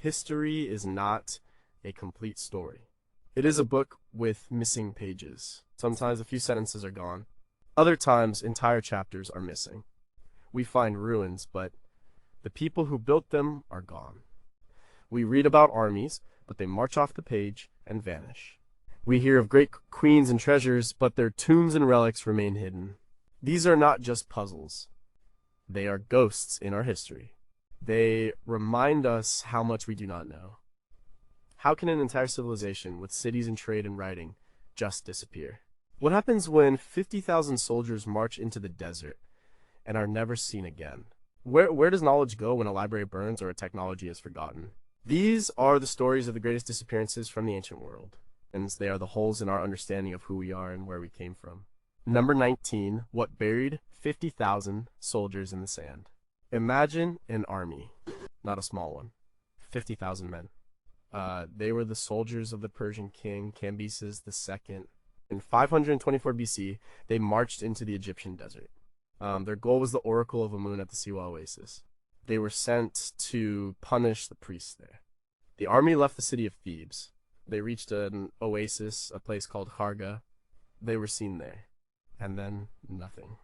history is not a complete story. It is a book with missing pages. Sometimes a few sentences are gone. Other times, entire chapters are missing. We find ruins, but the people who built them are gone. We read about armies, but they march off the page and vanish. We hear of great queens and treasures, but their tombs and relics remain hidden. These are not just puzzles. They are ghosts in our history. They remind us how much we do not know. How can an entire civilization with cities and trade and writing just disappear? What happens when 50,000 soldiers march into the desert and are never seen again? Where does knowledge go when a library burns or a technology is forgotten? These are the stories of the greatest disappearances from the ancient world, and they are the holes in our understanding of who we are and where we came from. Number 19, what buried 50,000 soldiers in the sand? Imagine an army, not a small one, 50,000 men. They were the soldiers of the Persian king Cambyses II. In 524 BC, they marched into the Egyptian desert. Their goal was the Oracle of Amun at the Siwa Oasis. They were sent to punish the priests there. The army left the city of Thebes. They reached an oasis, a place called Kharga. They were seen there. And then nothing.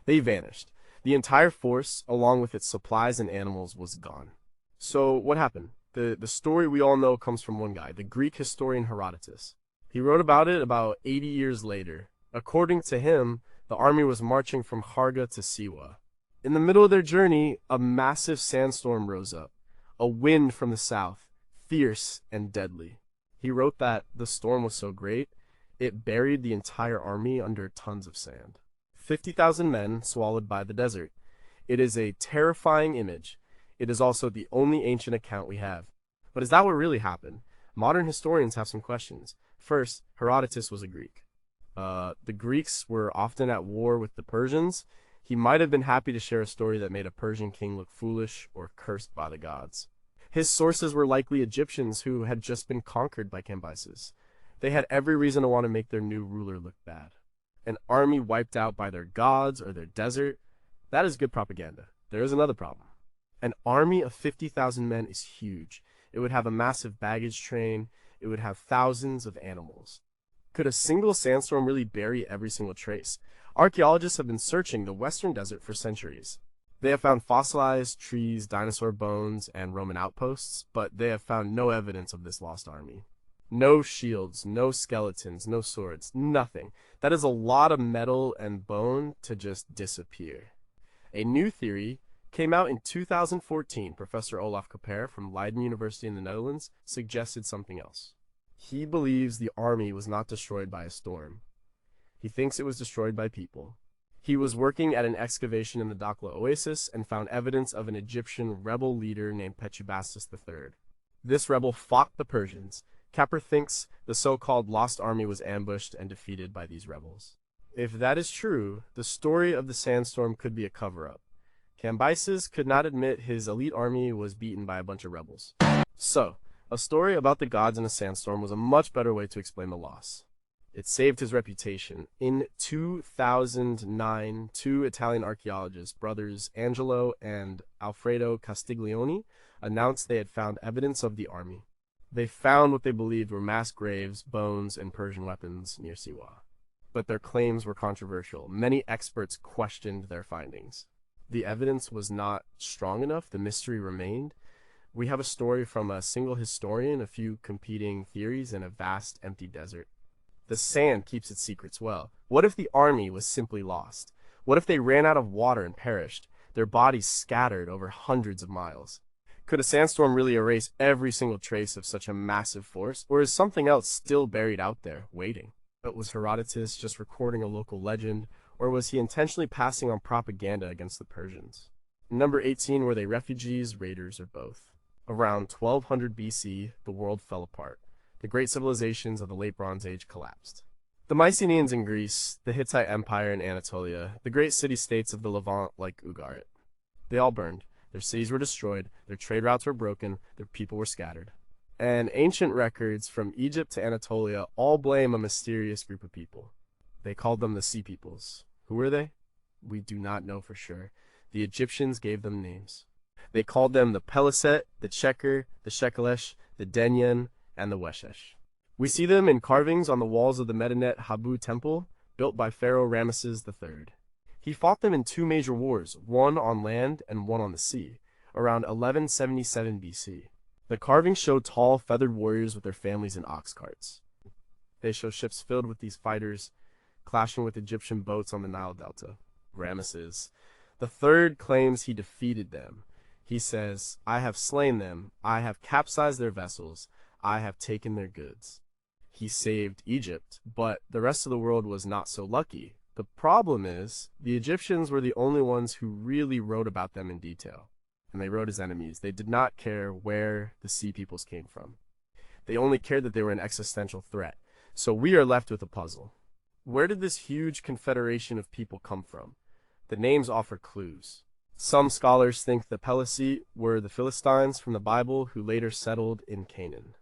They vanished. The entire force, along with its supplies and animals, was gone. So what happened? The story we all know comes from one guy, the Greek historian Herodotus. He wrote about it about 80 years later. According to him, the army was marching from Kharga to Siwa. In the middle of their journey, a massive sandstorm rose up, a wind from the south, fierce and deadly. He wrote that the storm was so great, it buried the entire army under tons of sand. 50,000 men swallowed by the desert. It is a terrifying image. It is also the only ancient account we have. But is that what really happened? Modern historians have some questions. First, Herodotus was a Greek. The Greeks were often at war with the Persians. He might have been happy to share a story that made a Persian king look foolish or cursed by the gods. His sources were likely Egyptians who had just been conquered by Cambyses. They had every reason to want to make their new ruler look bad. An army wiped out by their gods or their desert, that is good propaganda. There is another problem. An army of 50,000 men is huge. It would have a massive baggage train. It would have thousands of animals. Could a single sandstorm really bury every single trace? Archaeologists have been searching the western desert for centuries. They have found fossilized trees, dinosaur bones, and Roman outposts, but they have found no evidence of this lost army. No shields, no skeletons, no swords, nothing. That is a lot of metal and bone to just disappear. A new theory came out in 2014. Professor Olaf Kapper from Leiden University in the Netherlands suggested something else. He believes the army was not destroyed by a storm. He thinks it was destroyed by people. He was working at an excavation in the Dakhla Oasis and found evidence of an Egyptian rebel leader named Petubastis III. This rebel fought the Persians. Kapper thinks the so-called lost army was ambushed and defeated by these rebels. If that is true, the story of the sandstorm could be a cover-up. Cambyses could not admit his elite army was beaten by a bunch of rebels. So, a story about the gods in a sandstorm was a much better way to explain the loss. It saved his reputation. In 2009, two Italian archaeologists, brothers Angelo and Alfredo Castiglione, announced they had found evidence of the army. They found what they believed were mass graves, bones, and Persian weapons near Siwa. But their claims were controversial. Many experts questioned their findings. The evidence was not strong enough. The mystery remained. We have a story from a single historian, a few competing theories, and a vast empty desert. The sand keeps its secrets well. What if the army was simply lost? What if they ran out of water and perished, their bodies scattered over hundreds of miles? Could a sandstorm really erase every single trace of such a massive force, or is something else still buried out there, waiting? But was Herodotus just recording a local legend, or was he intentionally passing on propaganda against the Persians? Number 18, were they refugees, raiders, or both? Around 1200 BC, the world fell apart. The great civilizations of the Late Bronze Age collapsed. The Mycenaeans in Greece, the Hittite Empire in Anatolia, the great city-states of the Levant like Ugarit. They all burned. Their cities were destroyed, their trade routes were broken, their people were scattered. And ancient records from Egypt to Anatolia all blame a mysterious group of people. They called them the Sea Peoples. Who were they? We do not know for sure. The Egyptians gave them names. They called them the Peliset, the Checker, the Shekelesh, the Denyen, and the Weshesh. We see them in carvings on the walls of the Medinet Habu temple, built by Pharaoh Ramesses III. He fought them in two major wars, one on land and one on the sea, around 1177 BC. The carvings show tall, feathered warriors with their families in ox carts. They show ships filled with these fighters, clashing with Egyptian boats on the Nile Delta. Ramesses the third claims he defeated them. He says, "I have slain them, I have capsized their vessels, I have taken their goods." He saved Egypt, but the rest of the world was not so lucky. The problem is, the Egyptians were the only ones who really wrote about them in detail. And they wrote as enemies. They did not care where the sea peoples came from. They only cared that they were an existential threat. So we are left with a puzzle. Where did this huge confederation of people come from? The names offer clues. Some scholars think the Pelasgi were the Philistines from the Bible who later settled in Canaan.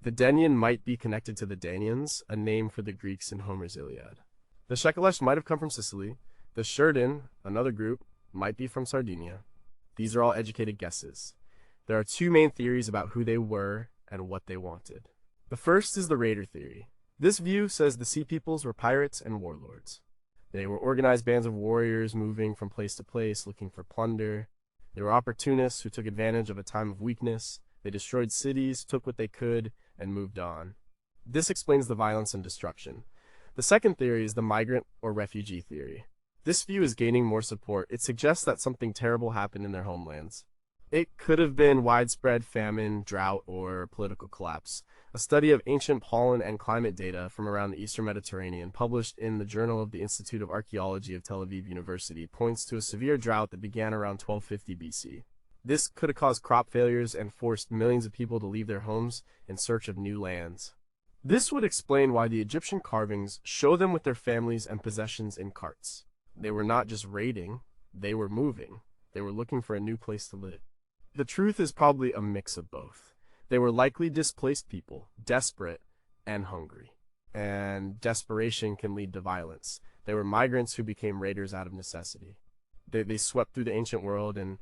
The Denyen might be connected to the Danaans, a name for the Greeks in Homer's Iliad. The Shekelesh might have come from Sicily. The Shurden, another group, might be from Sardinia. These are all educated guesses. There are two main theories about who they were and what they wanted. The first is the raider theory. This view says the sea peoples were pirates and warlords. They were organized bands of warriors moving from place to place looking for plunder. They were opportunists who took advantage of a time of weakness. They destroyed cities, took what they could, and moved on. This explains the violence and destruction. The second theory is the migrant or refugee theory. This view is gaining more support. It suggests that something terrible happened in their homelands. It could have been widespread famine, drought, or political collapse. A study of ancient pollen and climate data from around the Eastern Mediterranean, published in the Journal of the Institute of Archaeology of Tel Aviv University, points to a severe drought that began around 1250 BC. This could have caused crop failures and forced millions of people to leave their homes in search of new lands. This would explain why the Egyptian carvings show them with their families and possessions in carts. They were not just raiding, they were moving. They were looking for a new place to live. The truth is probably a mix of both. They were likely displaced people, desperate and hungry. And desperation can lead to violence. They were migrants who became raiders out of necessity. They swept through the ancient world, and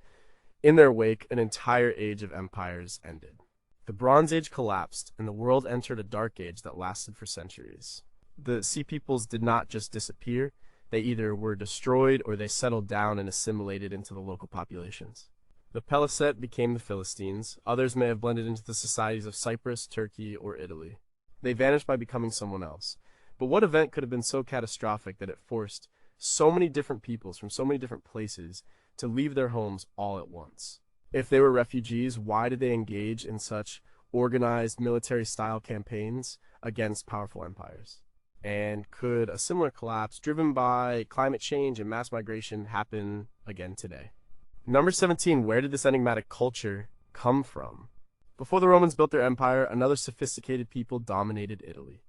in their wake, an entire age of empires ended. The Bronze Age collapsed, and the world entered a dark age that lasted for centuries. The sea peoples did not just disappear. They either were destroyed or they settled down and assimilated into the local populations. The Peliset became the Philistines. Others may have blended into the societies of Cyprus, Turkey, or Italy. They vanished by becoming someone else. But what event could have been so catastrophic that it forced so many different peoples from so many different places to leave their homes all at once? If they were refugees, why did they engage in such organized military-style campaigns against powerful empires? And could a similar collapse driven by climate change and mass migration happen again today? Number 17, where did this enigmatic culture come from? Before the Romans built their empire, another sophisticated people dominated Italy.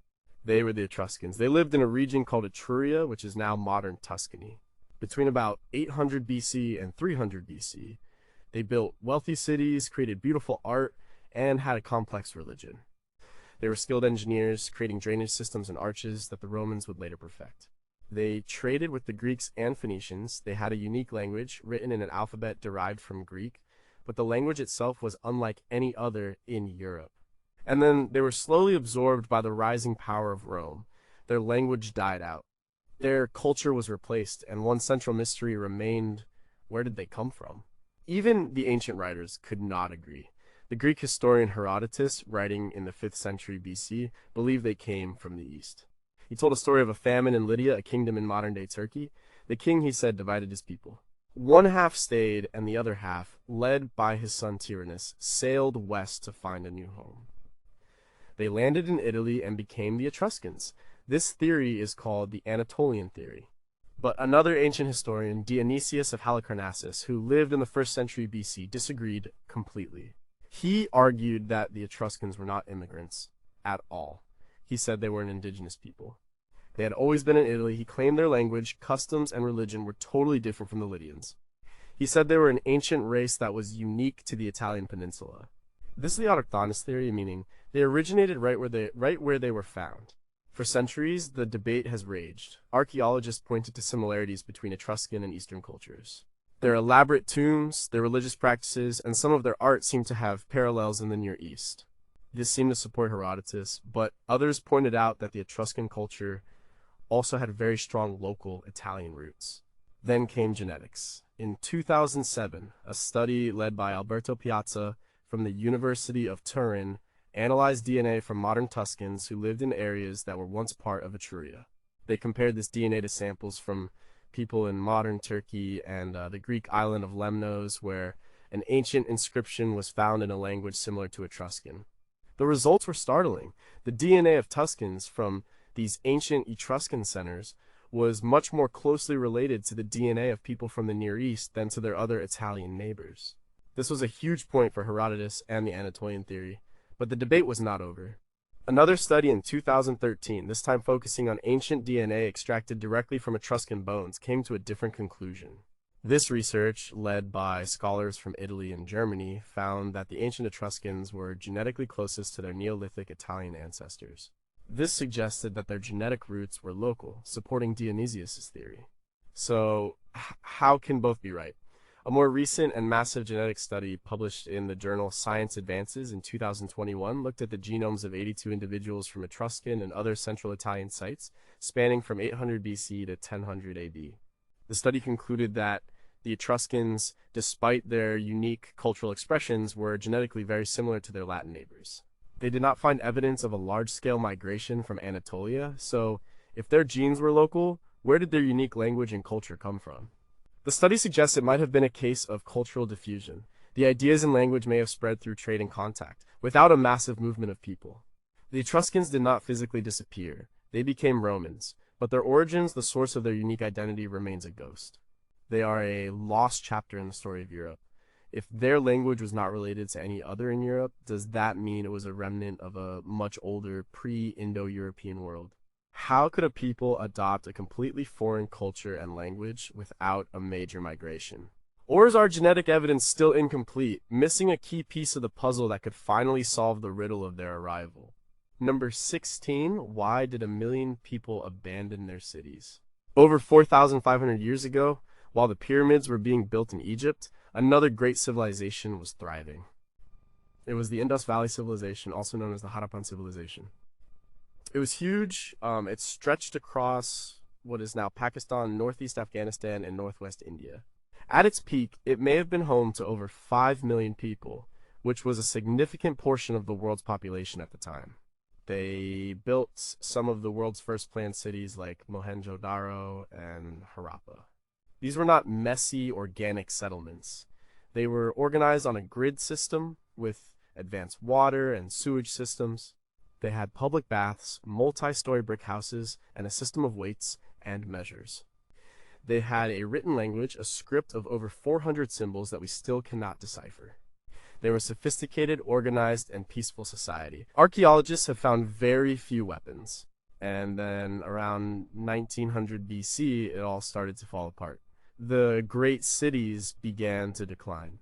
They were the Etruscans. They lived in a region called Etruria, which is now modern Tuscany. Between about 800 BC and 300 BC, they built wealthy cities, created beautiful art, and had a complex religion. They were skilled engineers, creating drainage systems and arches that the Romans would later perfect. They traded with the Greeks and Phoenicians. They had a unique language, written in an alphabet derived from Greek, but the language itself was unlike any other in Europe. And then they were slowly absorbed by the rising power of Rome. Their language died out. Their culture was replaced, and one central mystery remained: where did they come from? Even the ancient writers could not agree. The Greek historian Herodotus, writing in the 5th century BC, believed they came from the east. He told a story of a famine in Lydia, a kingdom in modern-day Turkey. The king, he said, divided his people. One half stayed, and the other half, led by his son Tyrannus, sailed west to find a new home. They landed in Italy and became the Etruscans. This theory is called the Anatolian theory. But another ancient historian, Dionysius of Halicarnassus, who lived in the 1st century BC, disagreed completely. He argued that the Etruscans were not immigrants at all. He said they were an indigenous people. They had always been in Italy. He claimed their language, customs, and religion were totally different from the Lydians. He said they were an ancient race that was unique to the Italian peninsula. This is the autochthonous theory, meaning they originated right where they were found. For centuries, the debate has raged. Archaeologists pointed to similarities between Etruscan and Eastern cultures. Their elaborate tombs, their religious practices, and some of their art seem to have parallels in the Near East. This seemed to support Herodotus, but others pointed out that the Etruscan culture also had very strong local Italian roots. Then came genetics. In 2007, a study led by Alberto Piazza from the University of Turin analyzed DNA from modern Tuscans who lived in areas that were once part of Etruria. They compared this DNA to samples from people in modern Turkey and the Greek island of Lemnos, where an ancient inscription was found in a language similar to Etruscan. The results were startling. The DNA of Tuscans from these ancient Etruscan centers was much more closely related to the DNA of people from the Near East than to their other Italian neighbors. This was a huge point for Herodotus and the Anatolian theory, but the debate was not over. Another study in 2013, this time focusing on ancient DNA extracted directly from Etruscan bones, came to a different conclusion. This research, led by scholars from Italy and Germany, found that the ancient Etruscans were genetically closest to their Neolithic Italian ancestors. This suggested that their genetic roots were local, supporting Dionysius' theory. So, how can both be right? A more recent and massive genetic study published in the journal Science Advances in 2021 looked at the genomes of 82 individuals from Etruscan and other Central Italian sites, spanning from 800 BC to 1000 AD. The study concluded that the Etruscans, despite their unique cultural expressions, were genetically very similar to their Latin neighbors. They did not find evidence of a large-scale migration from Anatolia, so if their genes were local, where did their unique language and culture come from? The study suggests it might have been a case of cultural diffusion. The ideas and language may have spread through trade and contact, without a massive movement of people. The Etruscans did not physically disappear. They became Romans, but their origins, the source of their unique identity, remains a ghost. They are a lost chapter in the story of Europe. If their language was not related to any other in Europe, does that mean it was a remnant of a much older pre-Indo-European world? How could a people adopt a completely foreign culture and language without a major migration? Or is our genetic evidence still incomplete, missing a key piece of the puzzle that could finally solve the riddle of their arrival? Number 16, why did 1 million people abandon their cities? Over 4,500 years ago, while the pyramids were being built in Egypt, another great civilization was thriving. It was the Indus Valley Civilization, also known as the Harappan Civilization. It was huge. It stretched across what is now Pakistan, northeast Afghanistan, and northwest India. At its peak, it may have been home to over 5 million people, which was a significant portion of the world's population at the time. They built some of the world's first planned cities like Mohenjo-Daro and Harappa. These were not messy, organic settlements. They were organized on a grid system with advanced water and sewage systems. They had public baths, multi-story brick houses, and a system of weights and measures. They had a written language, a script of over 400 symbols that we still cannot decipher. They were a sophisticated, organized, and peaceful society. Archaeologists have found very few weapons, and then around 1900 BC, it all started to fall apart. The great cities began to decline.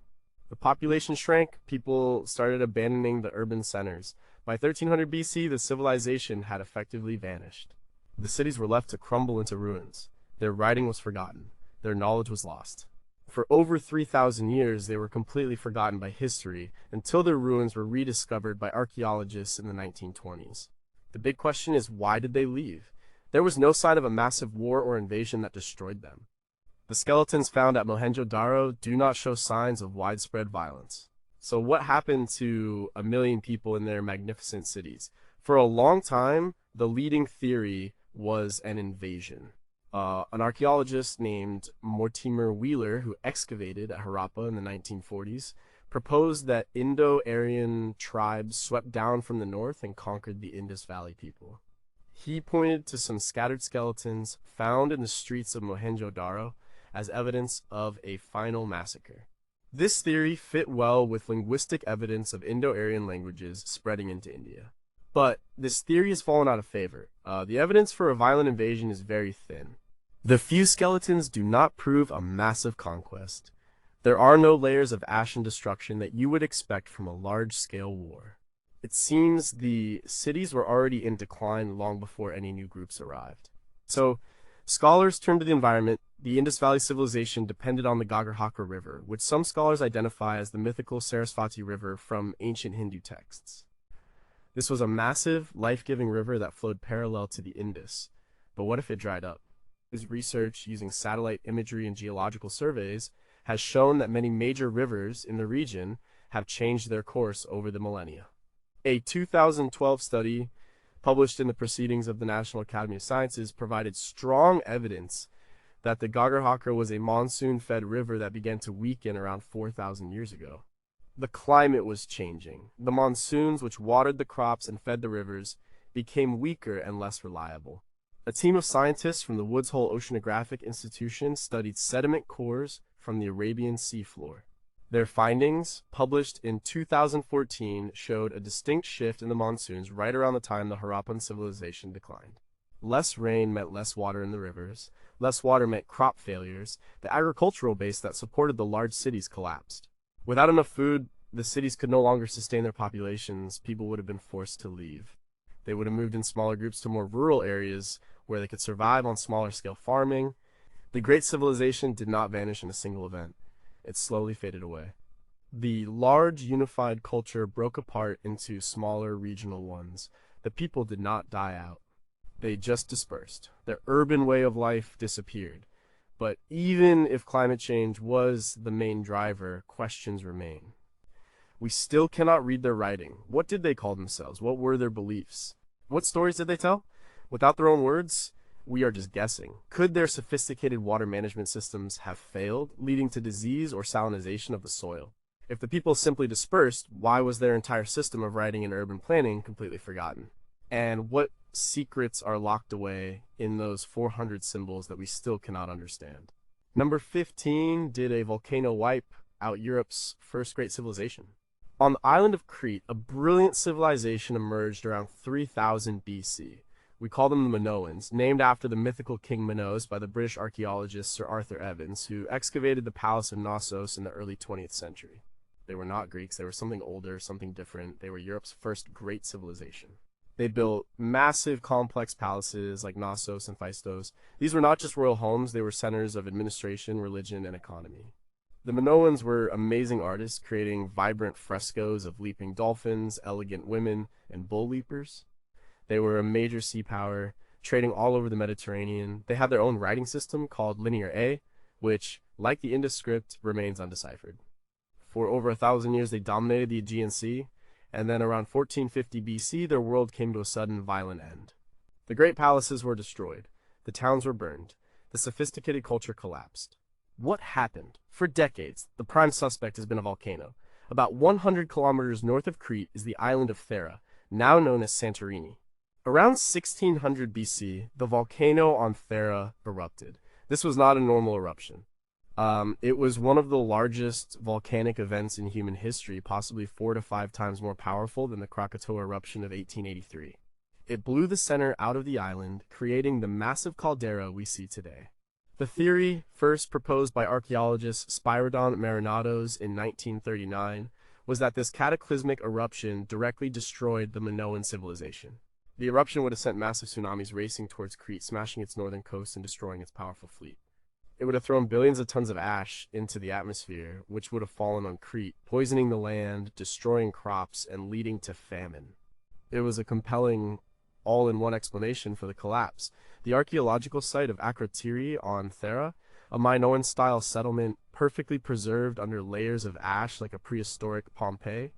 The population shrank, people started abandoning the urban centers. By 1300 BC, the civilization had effectively vanished. The cities were left to crumble into ruins. Their writing was forgotten. Their knowledge was lost. For over 3,000 years, they were completely forgotten by history until their ruins were rediscovered by archaeologists in the 1920s. The big question is, why did they leave? There was no sign of a massive war or invasion that destroyed them. The skeletons found at Mohenjo-Daro do not show signs of widespread violence. So what happened to 1 million people in their magnificent cities? For a long time, the leading theory was an invasion. An archaeologist named Mortimer Wheeler, who excavated at Harappa in the 1940s, proposed that Indo-Aryan tribes swept down from the north and conquered the Indus Valley people. He pointed to some scattered skeletons found in the streets of Mohenjo-Daro as evidence of a final massacre. This theory fit well with linguistic evidence of Indo-Aryan languages spreading into India. But this theory has fallen out of favor. The evidence for a violent invasion is very thin. The few skeletons do not prove a massive conquest. There are no layers of ash and destruction that you would expect from a large-scale war. It seems the cities were already in decline long before any new groups arrived. So, Scholars turn to the environment. The Indus Valley Civilization depended on the Gagarhakra River, which some scholars identify as the mythical Sarasvati River from ancient Hindu texts. This was a massive, life-giving river that flowed parallel to the Indus. But what if it dried up? His research using satellite imagery and geological surveys has shown that many major rivers in the region have changed their course over the millennia. A 2012 study published in the Proceedings of the National Academy of Sciences provided strong evidence that the Gagarhakra was a monsoon-fed river that began to weaken around 4,000 years ago. The climate was changing. The monsoons, which watered the crops and fed the rivers, became weaker and less reliable. A team of scientists from the Woods Hole Oceanographic Institution studied sediment cores from the Arabian seafloor. Their findings, published in 2014, showed a distinct shift in the monsoons right around the time the Harappan civilization declined. Less rain meant less water in the rivers. Less water meant crop failures. The agricultural base that supported the large cities collapsed. Without enough food, the cities could no longer sustain their populations. People would have been forced to leave. They would have moved in smaller groups to more rural areas where they could survive on smaller scale farming. The great civilization did not vanish in a single event. It slowly faded away. The large unified culture broke apart into smaller regional ones. The people did not die out. They just dispersed. Their urban way of life disappeared. But even if climate change was the main driver, questions remain. We still cannot read their writing. What did they call themselves? What were their beliefs? What stories did they tell? Without their own words, we are just guessing. Could their sophisticated water management systems have failed, leading to disease or salinization of the soil? If the people simply dispersed, why was their entire system of writing and urban planning completely forgotten? And what secrets are locked away in those 400 symbols that we still cannot understand? Number 15, did a volcano wipe out Europe's first great civilization? On the island of Crete, a brilliant civilization emerged around 3000 BC. We call them the Minoans, named after the mythical King Minos by the British archaeologist Sir Arthur Evans, who excavated the Palace of Knossos in the early 20th century. They were not Greeks, they were something older, something different. They were Europe's first great civilization. They built massive, complex palaces like Knossos and Phaistos. These were not just royal homes, they were centers of administration, religion, and economy. The Minoans were amazing artists, creating vibrant frescoes of leaping dolphins, elegant women, and bull leapers. They were a major sea power, trading all over the Mediterranean. They had their own writing system called Linear A, which, like the Indus script, remains undeciphered. For over 1,000 years, they dominated the Aegean Sea, and then around 1450 BC, their world came to a sudden, violent end. The great palaces were destroyed. The towns were burned. The sophisticated culture collapsed. What happened? For decades, the prime suspect has been a volcano. About 100 kilometers north of Crete is the island of Thera, now known as Santorini. Around 1600 BC, the volcano on Thera erupted. This was not a normal eruption. It was one of the largest volcanic events in human history, possibly 4 to 5 times more powerful than the Krakatoa eruption of 1883. It blew the center out of the island, creating the massive caldera we see today. The theory, first proposed by archaeologist Spyridon Marinatos in 1939, was that this cataclysmic eruption directly destroyed the Minoan civilization. The eruption would have sent massive tsunamis racing towards Crete, smashing its northern coast and destroying its powerful fleet. It would have thrown billions of tons of ash into the atmosphere, which would have fallen on Crete, poisoning the land, destroying crops, and leading to famine. It was a compelling, all-in-one explanation for the collapse. The archaeological site of Akrotiri on Thera, a Minoan-style settlement perfectly preserved under layers of ash like a prehistoric Pompeii,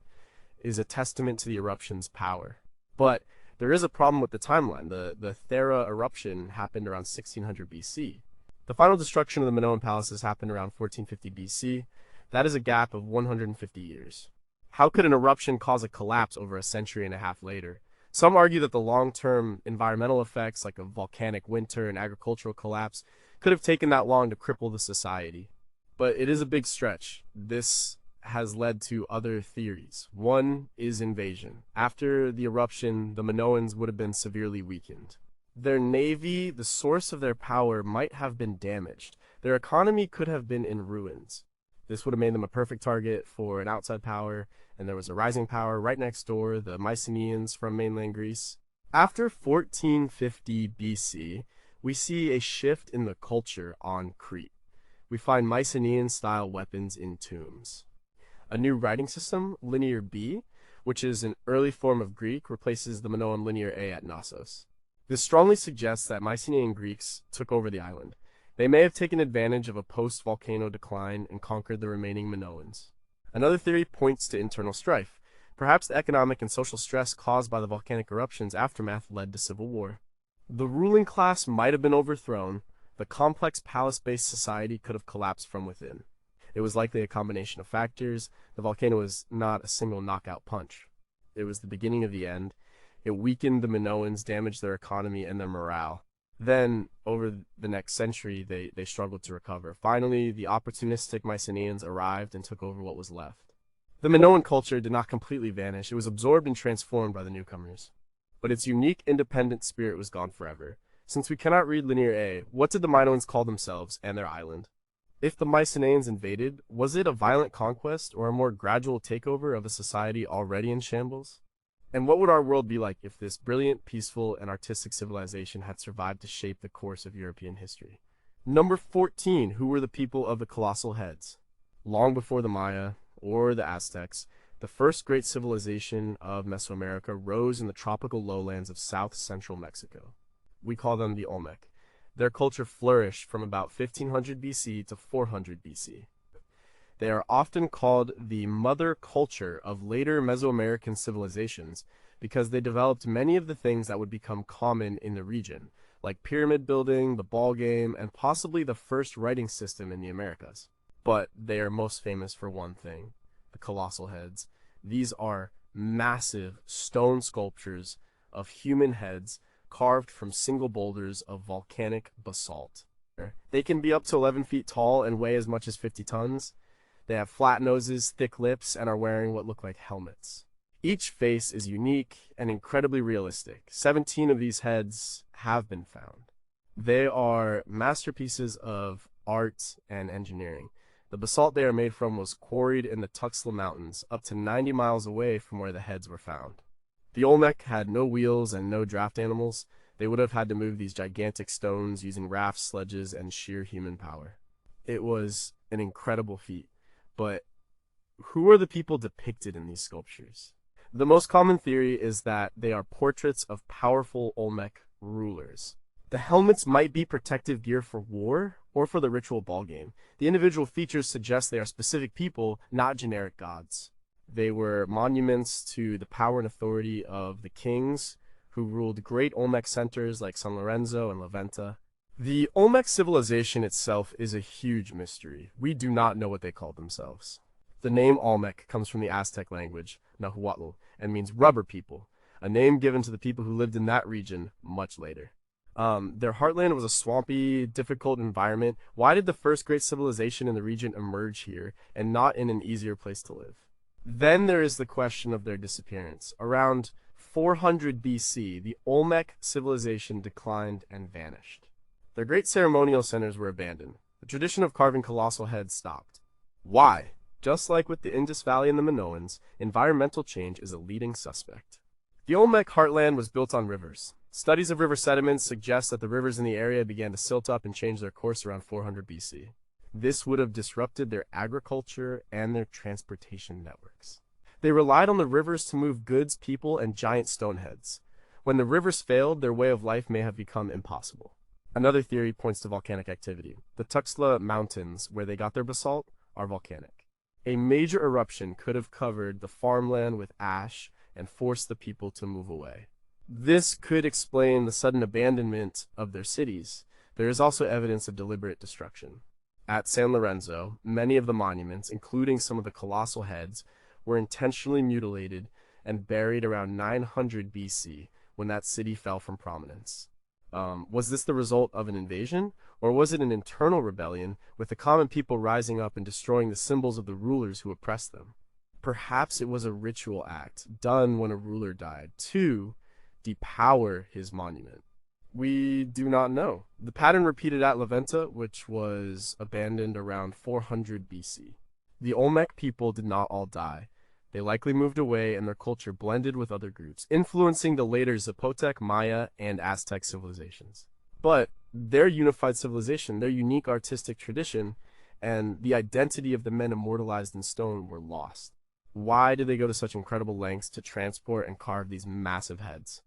is a testament to the eruption's power. But there is a problem with the timeline. The Thera eruption happened around 1600 BC. The final destruction of the Minoan palaces happened around 1450 BC. That is a gap of 150 years. How could an eruption cause a collapse over a century and a half later? Some argue that the long-term environmental effects, like a volcanic winter and agricultural collapse, could have taken that long to cripple the society. But it is a big stretch. This has led to other theories. One is invasion. After the eruption, the Minoans would have been severely weakened. Their navy, the source of their power, might have been damaged. Their economy could have been in ruins. This would have made them a perfect target for an outside power, and there was a rising power right next door, the Mycenaeans from mainland Greece. After 1450 BC, we see a shift in the culture on Crete. We find Mycenaean-style weapons in tombs. A new writing system, Linear B, which is an early form of Greek, replaces the Minoan Linear A at Knossos. This strongly suggests that Mycenaean Greeks took over the island. They may have taken advantage of a post-volcano decline and conquered the remaining Minoans. Another theory points to internal strife. Perhaps the economic and social stress caused by the volcanic eruption's aftermath led to civil war. The ruling class might have been overthrown. The complex palace-based society could have collapsed from within. It was likely a combination of factors. The volcano was not a single knockout punch. It was the beginning of the end. It weakened the Minoans, damaged their economy and their morale. Then, over the next century, they struggled to recover. Finally, the opportunistic Mycenaeans arrived and took over what was left. The Minoan culture did not completely vanish. It was absorbed and transformed by the newcomers. But its unique, independent spirit was gone forever. Since we cannot read Linear A, what did the Minoans call themselves and their island? If the Mycenaeans invaded, was it a violent conquest or a more gradual takeover of a society already in shambles? And what would our world be like if this brilliant, peaceful, and artistic civilization had survived to shape the course of European history? Number 14, who were the people of the colossal heads? Long before the Maya or the Aztecs, the first great civilization of Mesoamerica rose in the tropical lowlands of south-central Mexico. We call them the Olmec. Their culture flourished from about 1500 BC to 400 BC. They are often called the mother culture of later Mesoamerican civilizations because they developed many of the things that would become common in the region, like pyramid building, the ball game, and possibly the first writing system in the Americas. But they are most famous for one thing: the colossal heads. These are massive stone sculptures of human heads carved from single boulders of volcanic basalt. They can be up to 11 feet tall and weigh as much as 50 tons. They have flat noses, thick lips, and are wearing what look like helmets. Each face is unique and incredibly realistic. 17 of these heads have been found. They are masterpieces of art and engineering. The basalt they are made from was quarried in the Tuxtla Mountains, up to 90 miles away from where the heads were found. The Olmec had no wheels and no draft animals. They would have had to move these gigantic stones using rafts, sledges, and sheer human power. It was an incredible feat. But who are the people depicted in these sculptures? The most common theory is that they are portraits of powerful Olmec rulers. The helmets might be protective gear for war or for the ritual ball game. The individual features suggest they are specific people, not generic gods. They were monuments to the power and authority of the kings who ruled great Olmec centers like San Lorenzo and La Venta. The Olmec civilization itself is a huge mystery. We do not know what they called themselves. The name Olmec comes from the Aztec language, Nahuatl, and means rubber people, a name given to the people who lived in that region much later. Their heartland was a swampy, difficult environment. Why did the first great civilization in the region emerge here and not in an easier place to live? Then there is the question of their disappearance. Around 400 BC, the Olmec civilization declined and vanished. Their great ceremonial centers were abandoned. The tradition of carving colossal heads stopped. Why? Just like with the Indus Valley and the Minoans, environmental change is a leading suspect. The Olmec heartland was built on rivers. Studies of river sediments suggest that the rivers in the area began to silt up and change their course around 400 BC. This would have disrupted their agriculture and their transportation networks. They relied on the rivers to move goods, people, and giant stone heads. When the rivers failed, their way of life may have become impossible. Another theory points to volcanic activity. The Tuxtla Mountains, where they got their basalt, are volcanic. A major eruption could have covered the farmland with ash and forced the people to move away. This could explain the sudden abandonment of their cities. There is also evidence of deliberate destruction. At San Lorenzo, many of the monuments, including some of the colossal heads, were intentionally mutilated and buried around 900 BC when that city fell from prominence. Was this the result of an invasion, or was it an internal rebellion with the common people rising up and destroying the symbols of the rulers who oppressed them? Perhaps it was a ritual act done when a ruler died to depower his monument. We do not know. The pattern repeated at La Venta, which was abandoned around 400 BC. The Olmec people did not all die. They likely moved away and their culture blended with other groups, influencing the later Zapotec, Maya, and Aztec civilizations. But Their unified civilization, their unique artistic tradition, and the identity of the men immortalized in stone were lost. Why did they go to such incredible lengths to transport and carve these massive heads?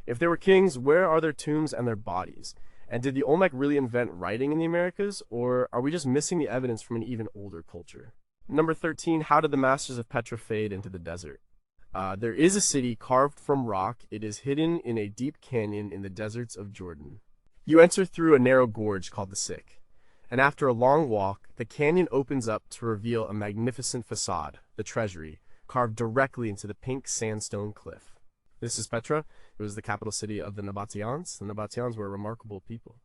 If they were kings, where are their tombs and their bodies? And did the Olmec really invent writing in the Americas, or are we just missing the evidence from an even older culture? Number 13, how did the masters of Petra fade into the desert? There is a city carved from rock. It is hidden in a deep canyon in the deserts of Jordan. You enter through a narrow gorge called the Sick, and after a long walk, the canyon opens up to reveal a magnificent facade, the treasury, carved directly into the pink sandstone cliff. This is Petra. It was the capital city of the Nabateans. The Nabateans were a remarkable people.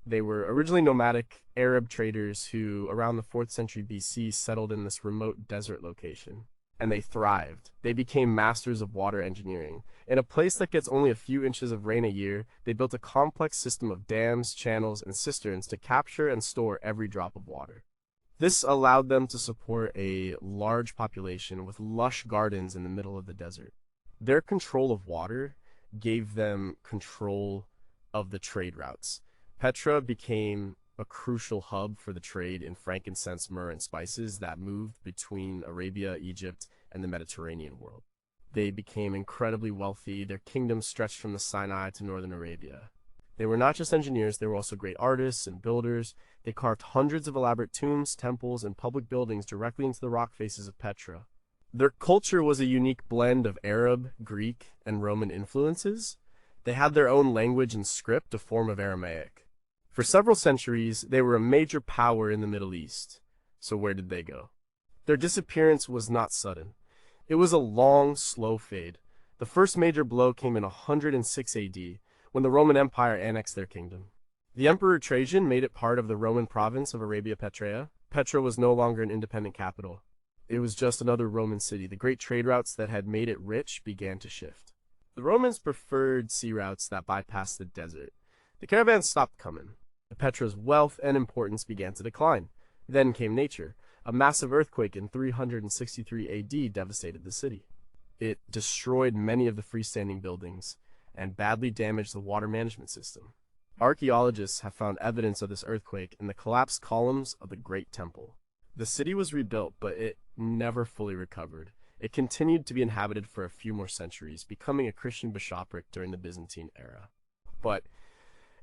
They were originally nomadic Arab traders who, around the 4th century BC, settled in this remote desert location. And they thrived. They became masters of water engineering. In a place that gets only a few inches of rain a year, they built a complex system of dams, channels, and cisterns to capture and store every drop of water. This allowed them to support a large population with lush gardens in the middle of the desert. Their control of water gave them control of the trade routes. Petra became a crucial hub for the trade in frankincense, myrrh, and spices that moved between Arabia, Egypt, and the Mediterranean world. They became incredibly wealthy. Their kingdom stretched from the Sinai to northern Arabia. They were not just engineers, they were also great artists and builders. They carved hundreds of elaborate tombs, temples, and public buildings directly into the rock faces of Petra. Their culture was a unique blend of Arab, Greek, and Roman influences. They had their own language and script, a form of Aramaic. For several centuries, they were a major power in the Middle East. So where did they go? Their disappearance was not sudden. It was a long, slow fade. The first major blow came in 106 AD, when the Roman Empire annexed their kingdom. The Emperor Trajan made it part of the Roman province of Arabia Petraea. Petra was no longer an independent capital. It was just another Roman city. The great trade routes that had made it rich began to shift. The Romans preferred sea routes that bypassed the desert. The caravans stopped coming. Petra's wealth and importance began to decline. Then came nature. A massive earthquake in 363 AD devastated the city. It destroyed many of the freestanding buildings and badly damaged the water management system. Archaeologists have found evidence of this earthquake in the collapsed columns of the Great Temple. The city was rebuilt, but it never fully recovered. It continued to be inhabited for a few more centuries, becoming a Christian bishopric during the Byzantine era. But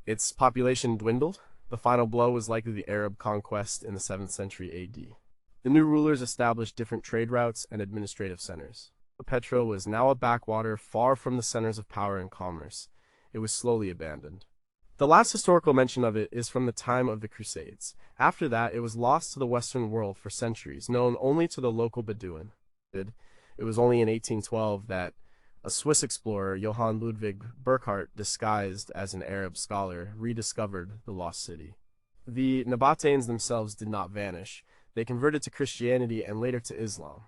its population dwindled. The final blow was likely the Arab conquest in the 7th century AD. The new rulers established different trade routes and administrative centers. Petra was now a backwater far from the centers of power and commerce. It was slowly abandoned. The last historical mention of it is from the time of the Crusades. After that, it was lost to the Western world for centuries, known only to the local Bedouin. It was only in 1812 that a Swiss explorer, Johann Ludwig Burckhardt, disguised as an Arab scholar, rediscovered the lost city. The Nabateans themselves did not vanish. They converted to Christianity and later to Islam.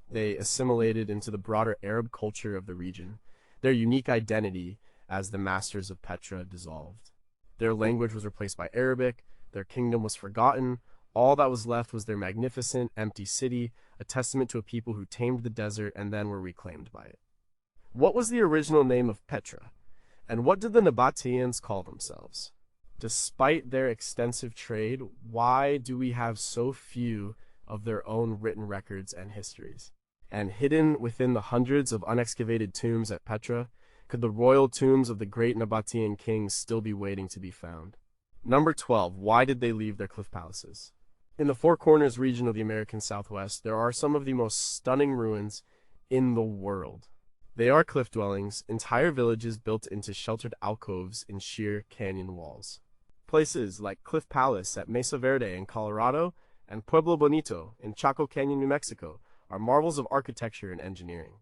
They assimilated into the broader Arab culture of the region. Their unique identity as the masters of Petra dissolved. Their language was replaced by Arabic, their kingdom was forgotten, all that was left was their magnificent, empty city, a testament to a people who tamed the desert and then were reclaimed by it. What was the original name of Petra? And what did the Nabateans call themselves? Despite their extensive trade, why do we have so few of their own written records and histories? And hidden within the hundreds of unexcavated tombs at Petra, could the royal tombs of the great Nabatean kings still be waiting to be found? Number 12. Why did they leave their cliff palaces? In the Four Corners region of the American Southwest, there are some of the most stunning ruins in the world. They are cliff dwellings, entire villages built into sheltered alcoves in sheer canyon walls. Places like Cliff Palace at Mesa Verde in Colorado and Pueblo Bonito in Chaco Canyon, New Mexico, are marvels of architecture and engineering.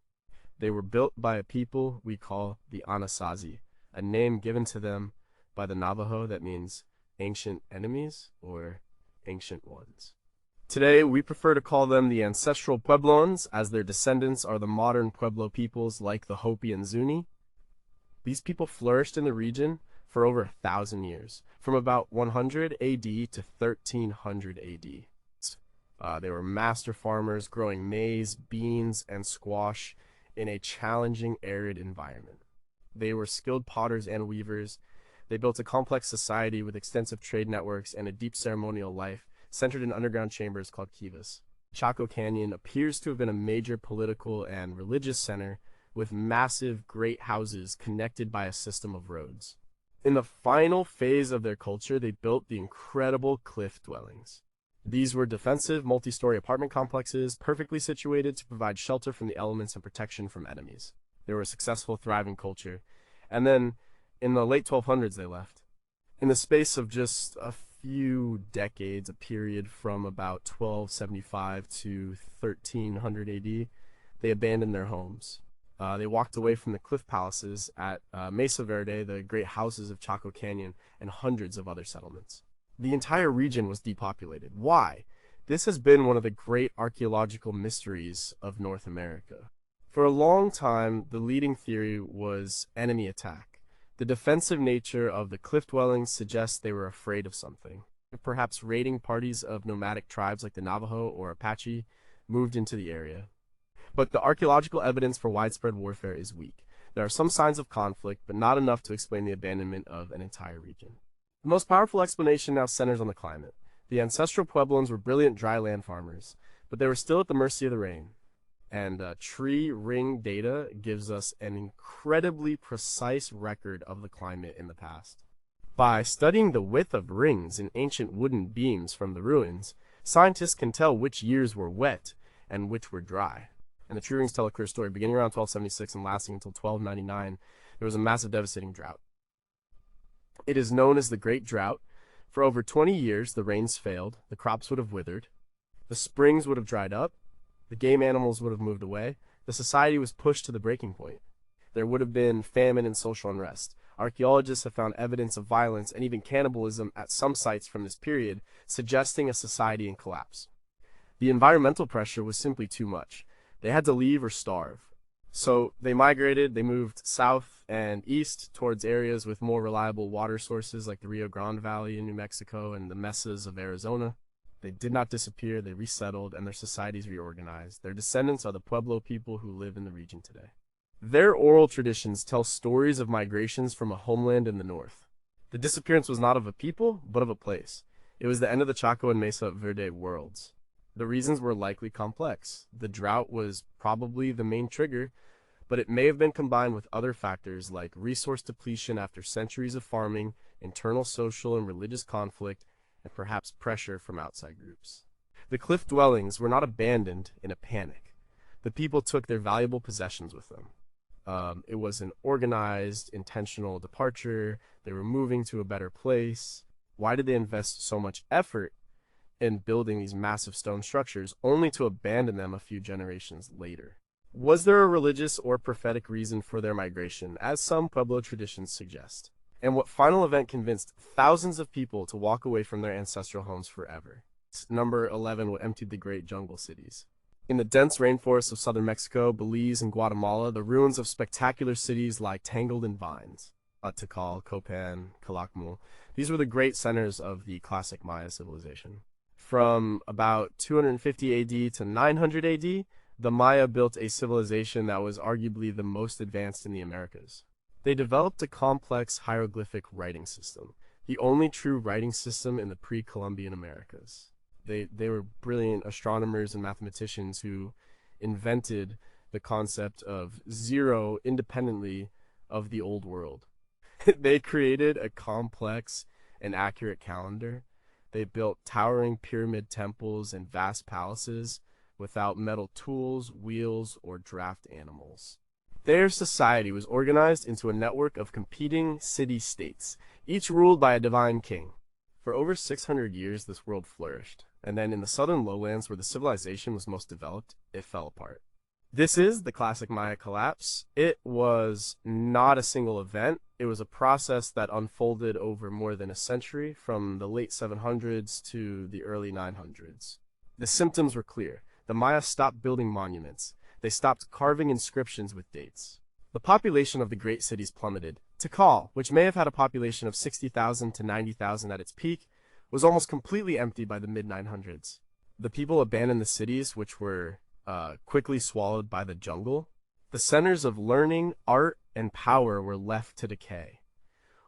They were built by a people we call the Anasazi, a name given to them by the Navajo that means ancient enemies or ancient ones. Today, we prefer to call them the ancestral Pueblons, as their descendants are the modern Pueblo peoples like the Hopi and Zuni. These people flourished in the region for over 1,000 years, from about 100 AD to 1300 AD. They were master farmers growing maize, beans, and squash in a challenging, arid environment. They were skilled potters and weavers. They built a complex society with extensive trade networks and a deep ceremonial life, centered in underground chambers called kivas. Chaco Canyon appears to have been a major political and religious center, with massive great houses connected by a system of roads. In the final phase of their culture, they built the incredible cliff dwellings. These were defensive, multi-story apartment complexes, perfectly situated to provide shelter from the elements and protection from enemies. They were a successful, thriving culture. And then, in the late 1200s, they left. In the space of just a few decades, a period from about 1275 to 1300 AD, they abandoned their homes. They walked away from the cliff palaces at Mesa Verde, the great houses of Chaco Canyon, and hundreds of other settlements. The entire region was depopulated. Why? This has been one of the great archaeological mysteries of North America. For a long time, the leading theory was enemy attack. The defensive nature of the cliff dwellings suggests they were afraid of something. Perhaps raiding parties of nomadic tribes like the Navajo or Apache moved into the area. But the archaeological evidence for widespread warfare is weak. There are some signs of conflict, but not enough to explain the abandonment of an entire region. The most powerful explanation now centers on the climate. The ancestral Pueblans were brilliant dry land farmers, but they were still at the mercy of the rain. And tree ring data gives us an incredibly precise record of the climate in the past. By studying the width of rings in ancient wooden beams from the ruins, scientists can tell which years were wet and which were dry. And the tree rings tell a clear story. Beginning around 1276 and lasting until 1299, there was a massive devastating drought. It is known as the Great Drought. For over 20 years, the rains failed, the crops would have withered, the springs would have dried up, the game animals would have moved away, the society was pushed to the breaking point. There would have been famine and social unrest. Archaeologists have found evidence of violence and even cannibalism at some sites from this period, suggesting a society in collapse. The environmental pressure was simply too much. They had to leave or starve. So they migrated, they moved south and east towards areas with more reliable water sources like the Rio Grande Valley in New Mexico and the mesas of Arizona. They did not disappear, they resettled, and their societies reorganized. Their descendants are the Pueblo people who live in the region today. Their oral traditions tell stories of migrations from a homeland in the north. The disappearance was not of a people, but of a place. It was the end of the Chaco and Mesa Verde worlds. The reasons were likely complex. The drought was probably the main trigger, but it may have been combined with other factors like resource depletion after centuries of farming, internal social and religious conflict, and perhaps pressure from outside groups. The cliff dwellings were not abandoned in a panic. The people took their valuable possessions with them. It was an organized, intentional departure. They were moving to a better place. Why did they invest so much effort in building these massive stone structures only to abandon them a few generations later? Was there a religious or prophetic reason for their migration, as some Pueblo traditions suggest? And what final event convinced thousands of people to walk away from their ancestral homes forever? Number 11, what emptied the great jungle cities. In the dense rainforests of southern Mexico, Belize, and Guatemala, the ruins of spectacular cities lie tangled in vines. Tikal, Copan, Calakmul. These were the great centers of the classic Maya civilization. From about 250 AD to 900 AD, the Maya built a civilization that was arguably the most advanced in the Americas. They developed a complex hieroglyphic writing system, the only true writing system in the pre-Columbian Americas. They were brilliant astronomers and mathematicians who invented the concept of zero independently of the old world. They created a complex and accurate calendar. They built towering pyramid temples and vast palaces without metal tools, wheels, or draft animals. Their society was organized into a network of competing city-states, each ruled by a divine king. For over 600 years, this world flourished, and then in the southern lowlands where the civilization was most developed, it fell apart. This is the classic Maya collapse. It was not a single event. It was a process that unfolded over more than a century, from the late 700s to the early 900s. The symptoms were clear. The Maya stopped building monuments. They stopped carving inscriptions with dates. The population of the great cities plummeted. Tikal, which may have had a population of 60,000 to 90,000 at its peak, was almost completely empty by the mid-900s. The people abandoned the cities, which were quickly swallowed by the jungle. The centers of learning, art, and power were left to decay.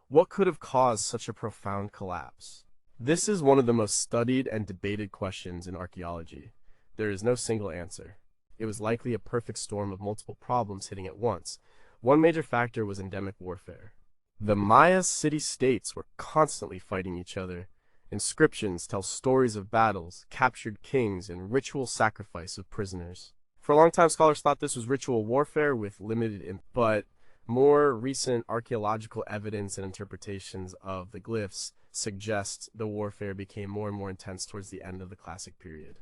What could have caused such a profound collapse? This is one of the most studied and debated questions in archaeology. There is no single answer. It was likely a perfect storm of multiple problems hitting at once. One major factor was endemic warfare. The Maya city-states were constantly fighting each other. Inscriptions tell stories of battles, captured kings, and ritual sacrifice of prisoners. For a long time, scholars thought this was ritual warfare with limited impact, but more recent archaeological evidence and interpretations of the glyphs suggest the warfare became more and more intense towards the end of the Classic period.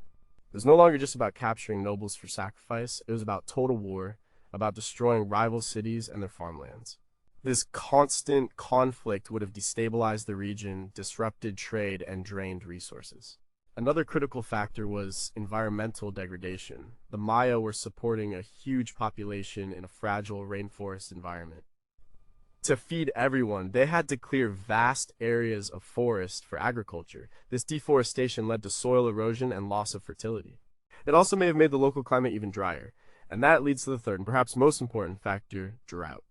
It was no longer just about capturing nobles for sacrifice, it was about total war, about destroying rival cities and their farmlands. This constant conflict would have destabilized the region, disrupted trade, and drained resources. Another critical factor was environmental degradation. The Maya were supporting a huge population in a fragile rainforest environment. To feed everyone, they had to clear vast areas of forest for agriculture. This deforestation led to soil erosion and loss of fertility. It also may have made the local climate even drier. And that leads to the third and perhaps most important factor, drought.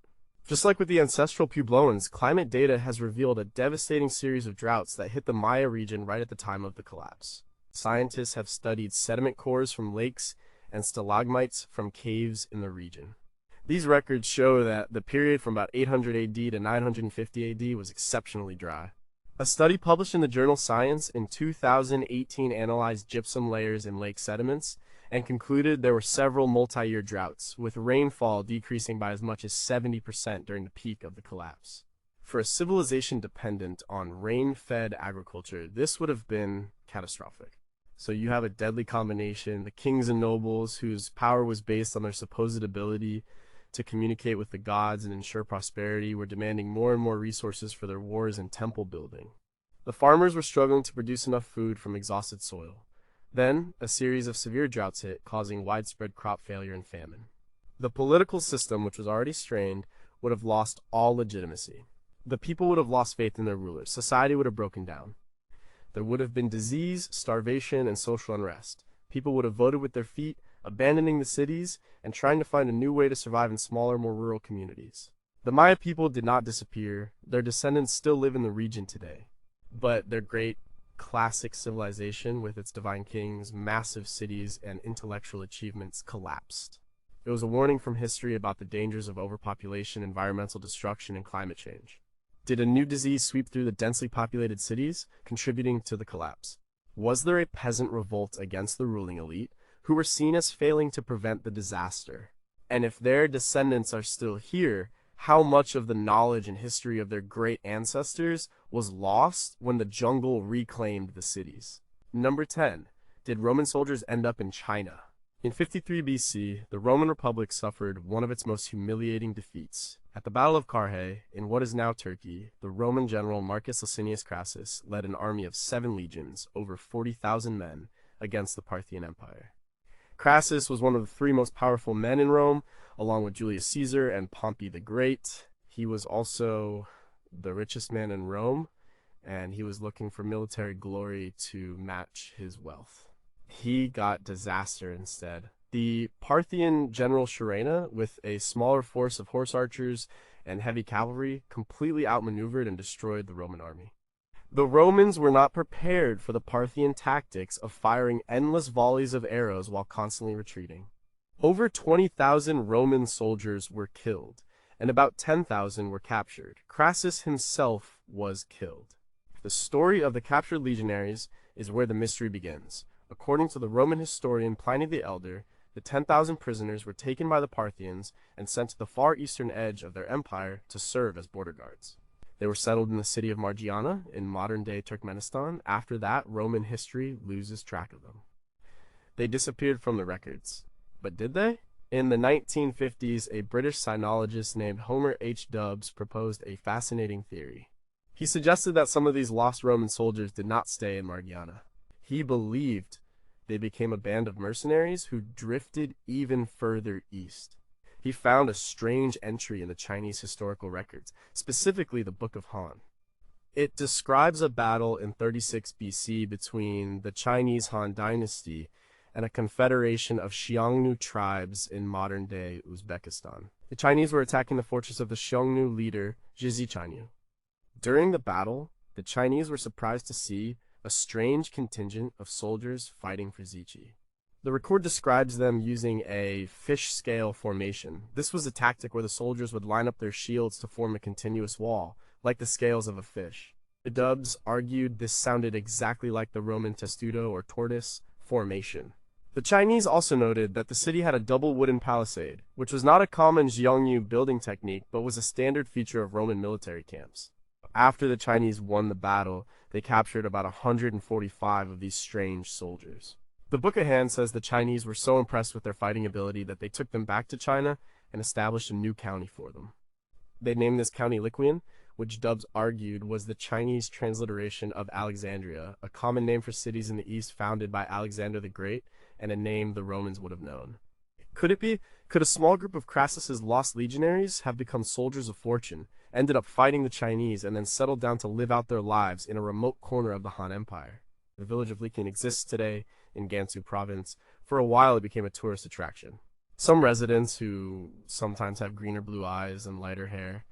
Just like with the ancestral Puebloans, climate data has revealed a devastating series of droughts that hit the Maya region right at the time of the collapse. Scientists have studied sediment cores from lakes and stalagmites from caves in the region. These records show that the period from about 800 AD to 950 AD was exceptionally dry. A study published in the journal Science in 2018 analyzed gypsum layers in lake sediments and concluded there were several multi-year droughts, with rainfall decreasing by as much as 70% during the peak of the collapse. For a civilization dependent on rain-fed agriculture, this would have been catastrophic. So you have a deadly combination, the kings and nobles whose power was based on their supposed ability to communicate with the gods and ensure prosperity were demanding more and more resources for their wars and temple building. The farmers were struggling to produce enough food from exhausted soil. Then, a series of severe droughts hit, causing widespread crop failure and famine. The political system, which was already strained, would have lost all legitimacy. The people would have lost faith in their rulers. Society would have broken down. There would have been disease, starvation, and social unrest. People would have voted with their feet, abandoning the cities, and trying to find a new way to survive in smaller, more rural communities. The Maya people did not disappear. Their descendants still live in the region today. But their great classic civilization, with its divine kings, massive cities, and intellectual achievements, collapsed. It was a warning from history about the dangers of overpopulation, environmental destruction, and climate change. Did a new disease sweep through the densely populated cities, contributing to the collapse? Was there a peasant revolt against the ruling elite, who were seen as failing to prevent the disaster? And if their descendants are still here, how much of the knowledge and history of their great ancestors was lost when the jungle reclaimed the cities? Number 10. Did Roman soldiers end up in China? In 53 BC, the Roman Republic suffered one of its most humiliating defeats. At the Battle of Carrhae, in what is now Turkey, the Roman general Marcus Licinius Crassus led an army of 7 legions, over 40,000 men, against the Parthian Empire. Crassus was one of the 3 most powerful men in Rome, along with Julius Caesar and Pompey the Great. He was also the richest man in Rome, and he was looking for military glory to match his wealth. He got disaster instead. The Parthian general Sharena, with a smaller force of horse archers and heavy cavalry, completely outmaneuvered and destroyed the Roman army. The Romans were not prepared for the Parthian tactics of firing endless volleys of arrows while constantly retreating. Over 20,000 Roman soldiers were killed, and about 10,000 were captured. Crassus himself was killed. The story of the captured legionaries is where the mystery begins. According to the Roman historian Pliny the Elder, the 10,000 prisoners were taken by the Parthians and sent to the far eastern edge of their empire to serve as border guards. They were settled in the city of Margiana in modern-day Turkmenistan. After that, Roman history loses track of them. They disappeared from the records. But did they? In the 1950s, a British sinologist named Homer H. Dubbs proposed a fascinating theory. He suggested that some of these lost Roman soldiers did not stay in Margiana. He believed they became a band of mercenaries who drifted even further east. He found a strange entry in the Chinese historical records, specifically the Book of Han. It describes a battle in 36 BC between the Chinese Han dynasty and a confederation of Xiongnu tribes in modern-day Uzbekistan. The Chinese were attacking the fortress of the Xiongnu leader, Zhizi Chanyu. During the battle, the Chinese were surprised to see a strange contingent of soldiers fighting for Zichi. The record describes them using a fish scale formation. This was a tactic where the soldiers would line up their shields to form a continuous wall, like the scales of a fish. The Dubs argued this sounded exactly like the Roman testudo or tortoise formation. The Chinese also noted that the city had a double wooden palisade, which was not a common Xiongnu building technique but was a standard feature of Roman military camps. After the Chinese won the battle, they captured about 145 of these strange soldiers. The Book of Han says the Chinese were so impressed with their fighting ability that they took them back to China and established a new county for them. They named this county Liquian, which Dubs argued was the Chinese transliteration of Alexandria, a common name for cities in the east founded by Alexander the Great, and a name the Romans would have known. Could it be? Could a small group of Crassus's lost legionaries have become soldiers of fortune, ended up fighting the Chinese, and then settled down to live out their lives in a remote corner of the Han Empire? The village of Liquian exists today in Gansu province. For a while it became a tourist attraction. Some residents, who sometimes have green or blue eyes and lighter hair,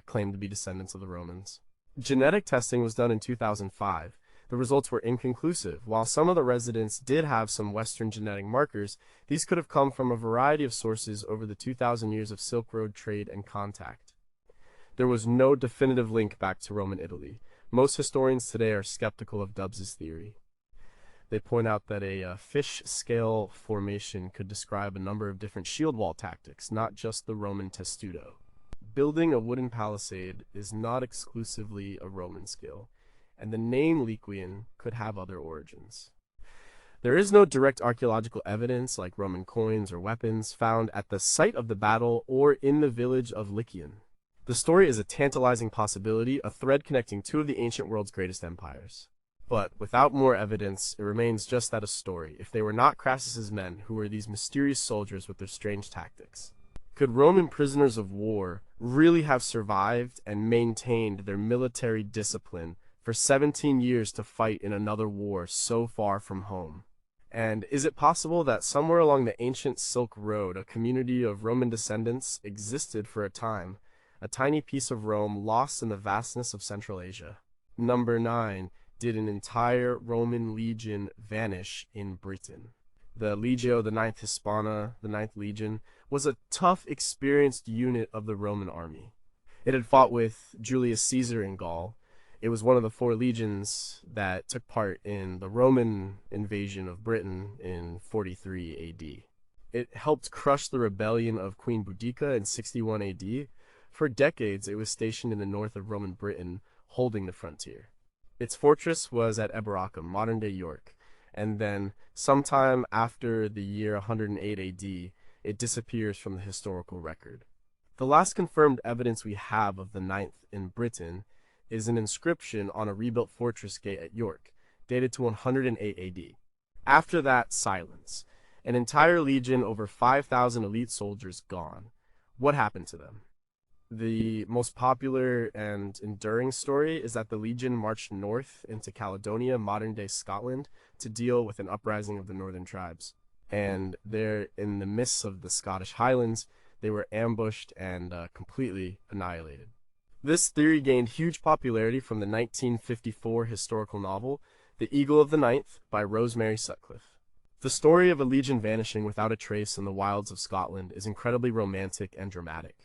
claim to be descendants of the Romans. Genetic testing was done in 2005. The results were inconclusive. While some of the residents did have some Western genetic markers, these could have come from a variety of sources over the 2,000 years of Silk Road trade and contact. There was no definitive link back to Roman Italy. Most historians today are skeptical of Dubs' theory. They point out that a fish scale formation could describe a number of different shield wall tactics, not just the Roman testudo. Building a wooden palisade is not exclusively a Roman skill, and the name Liquian could have other origins. There is no direct archaeological evidence, like Roman coins or weapons, found at the site of the battle or in the village of Liquian. The story is a tantalizing possibility, a thread connecting two of the ancient world's greatest empires. But without more evidence, it remains just that, a story. If they were not Crassus's men, who were these mysterious soldiers with their strange tactics? Could Roman prisoners of war really have survived and maintained their military discipline for 17 years to fight in another war so far from home? And is it possible that somewhere along the ancient Silk Road, a community of Roman descendants existed for a time, a tiny piece of Rome lost in the vastness of Central Asia? Number 9. Did an entire Roman legion vanish in Britain? The Legio, the 9th Hispana, the 9th Legion, was a tough, experienced unit of the Roman army. It had fought with Julius Caesar in Gaul. It was one of the 4 legions that took part in the Roman invasion of Britain in 43 AD. It helped crush the rebellion of Queen Boudica in 61 AD. For decades, it was stationed in the north of Roman Britain, holding the frontier. Its fortress was at Eboracum, modern-day York, and then, sometime after the year 108 AD, it disappears from the historical record. The last confirmed evidence we have of the 9th in Britain is an inscription on a rebuilt fortress gate at York, dated to 108 AD. After that, silence. An entire legion, over 5,000 elite soldiers gone. What happened to them? The most popular and enduring story is that the legion marched north into Caledonia, modern-day Scotland, to deal with an uprising of the northern tribes. And there, in the midst of the Scottish Highlands, they were ambushed and completely annihilated. This theory gained huge popularity from the 1954 historical novel, The Eagle of the Ninth, by Rosemary Sutcliffe. The story of a legion vanishing without a trace in the wilds of Scotland is incredibly romantic and dramatic.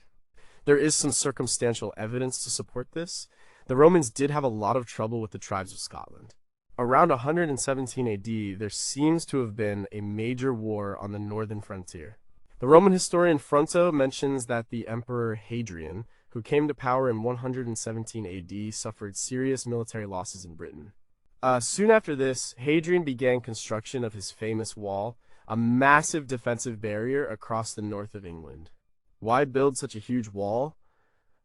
There is some circumstantial evidence to support this. The Romans did have a lot of trouble with the tribes of Scotland. Around 117 AD, there seems to have been a major war on the northern frontier. The Roman historian Fronto mentions that the Emperor Hadrian, who came to power in 117 AD, suffered serious military losses in Britain. Soon after this, Hadrian began construction of his famous wall, a massive defensive barrier across the north of England. Why build such a huge wall?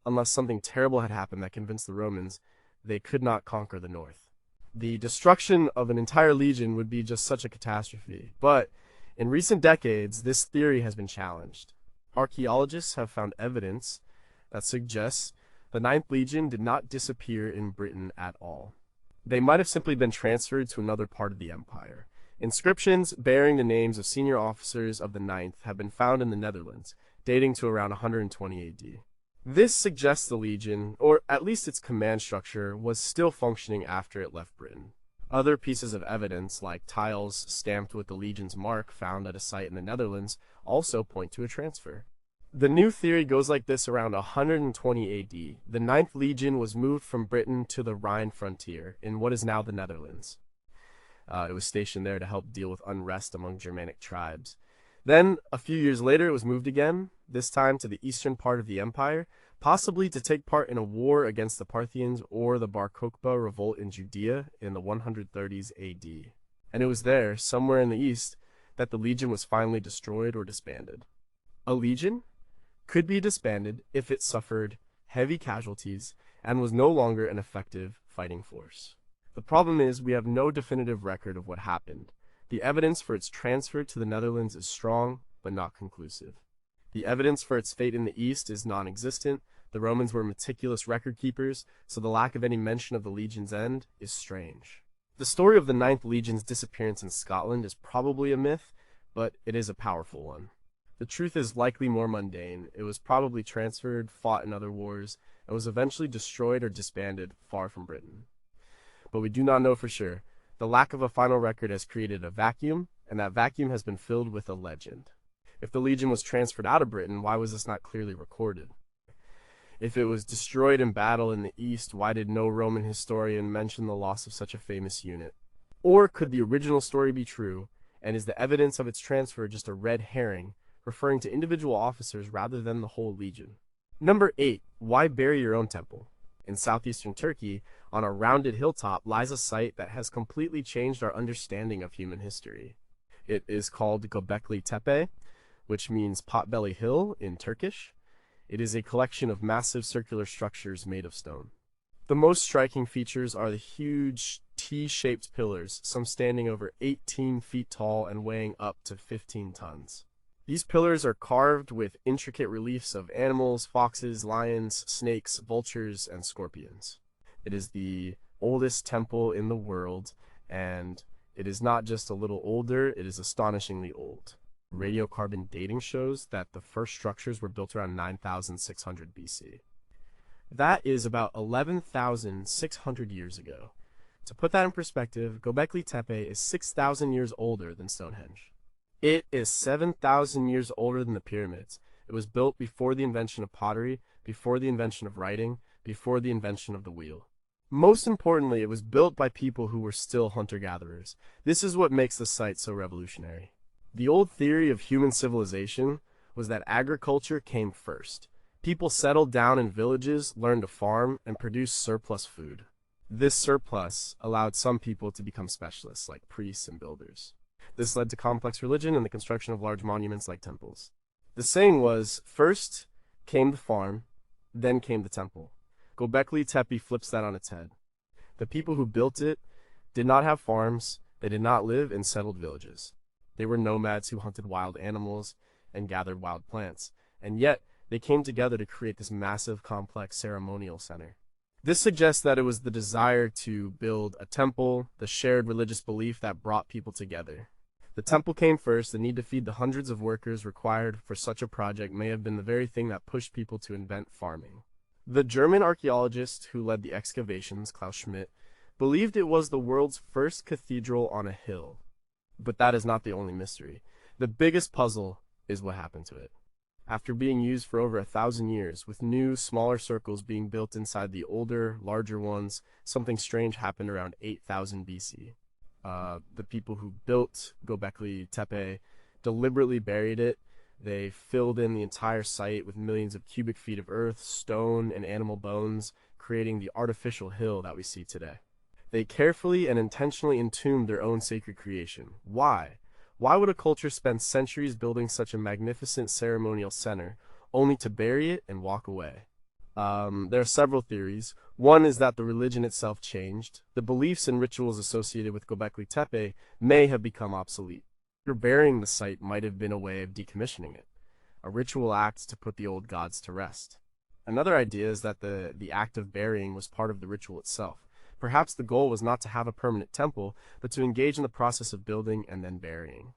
Unless something terrible had happened that convinced the Romans they could not conquer the north. The destruction of an entire legion would be just such a catastrophe, but in recent decades, this theory has been challenged. Archaeologists have found evidence that suggests the 9th Legion did not disappear in Britain at all. They might have simply been transferred to another part of the empire. Inscriptions bearing the names of senior officers of the 9th have been found in the Netherlands, dating to around 120 AD. This suggests the legion, or at least its command structure, was still functioning after it left Britain. Other pieces of evidence, like tiles stamped with the legion's mark found at a site in the Netherlands, also point to a transfer. The new theory goes like this: around 120 AD, the Ninth Legion was moved from Britain to the Rhine frontier in what is now the Netherlands. It was stationed there to help deal with unrest among Germanic tribes. Then, a few years later, it was moved again, this time to the eastern part of the empire, possibly to take part in a war against the Parthians or the Bar Kokhba revolt in Judea in the 130s AD. And it was there, somewhere in the east, that the legion was finally destroyed or disbanded. A legion could be disbanded if it suffered heavy casualties and was no longer an effective fighting force. The problem is we have no definitive record of what happened. The evidence for its transfer to the Netherlands is strong, but not conclusive. The evidence for its fate in the East is non-existent. The Romans were meticulous record keepers, so the lack of any mention of the legion's end is strange. The story of the Ninth Legion's disappearance in Scotland is probably a myth, but it is a powerful one. The truth is likely more mundane. It was probably transferred, fought in other wars, and was eventually destroyed or disbanded far from Britain. But we do not know for sure. The lack of a final record has created a vacuum, and that vacuum has been filled with a legend. If the legion was transferred out of Britain, why was this not clearly recorded? If it was destroyed in battle in the East, why did no Roman historian mention the loss of such a famous unit? Or could the original story be true, and is the evidence of its transfer just a red herring, referring to individual officers rather than the whole legion? Number 8. Why bury your own temple? In southeastern Turkey, on a rounded hilltop, lies a site that has completely changed our understanding of human history. It is called Göbekli Tepe, which means Potbelly Hill in Turkish. It is a collection of massive circular structures made of stone. The most striking features are the huge T-shaped pillars, some standing over 18 feet tall and weighing up to 15 tons. These pillars are carved with intricate reliefs of animals, foxes, lions, snakes, vultures, and scorpions. It is the oldest temple in the world, and it is not just a little older, it is astonishingly old. Radiocarbon dating shows that the first structures were built around 9,600 BC. That is about 11,600 years ago. To put that in perspective, Göbekli Tepe is 6,000 years older than Stonehenge. It is 7,000 years older than the pyramids. It was built before the invention of pottery, before the invention of writing, before the invention of the wheel. Most importantly, it was built by people who were still hunter-gatherers. This is what makes the site so revolutionary. The old theory of human civilization was that agriculture came first. People settled down in villages, learned to farm, and produce surplus food. This surplus allowed some people to become specialists, like priests and builders. This led to complex religion and the construction of large monuments like temples. The saying was, first came the farm, then came the temple. Göbekli Tepe flips that on its head. The people who built it did not have farms, they did not live in settled villages. They were nomads who hunted wild animals and gathered wild plants, and yet they came together to create this massive, complex ceremonial center. This suggests that it was the desire to build a temple, the shared religious belief that brought people together. The temple came first. The need to feed the hundreds of workers required for such a project may have been the very thing that pushed people to invent farming. The German archaeologist who led the excavations, Klaus Schmidt, believed it was the world's first cathedral on a hill. But that is not the only mystery. The biggest puzzle is what happened to it. After being used for over 1,000 years, with new, smaller circles being built inside the older, larger ones, something strange happened around 8,000 BC. The people who built Göbekli Tepe deliberately buried it. They filled in the entire site with millions of cubic feet of earth, stone, and animal bones, creating the artificial hill that we see today. They carefully and intentionally entombed their own sacred creation. Why? Why would a culture spend centuries building such a magnificent ceremonial center, only to bury it and walk away? There are several theories. One is that the religion itself changed. The beliefs and rituals associated with Göbekli Tepe may have become obsolete. Burying the site might have been a way of decommissioning it, a ritual act to put the old gods to rest. Another idea is that the act of burying was part of the ritual itself. Perhaps the goal was not to have a permanent temple, but to engage in the process of building and then burying.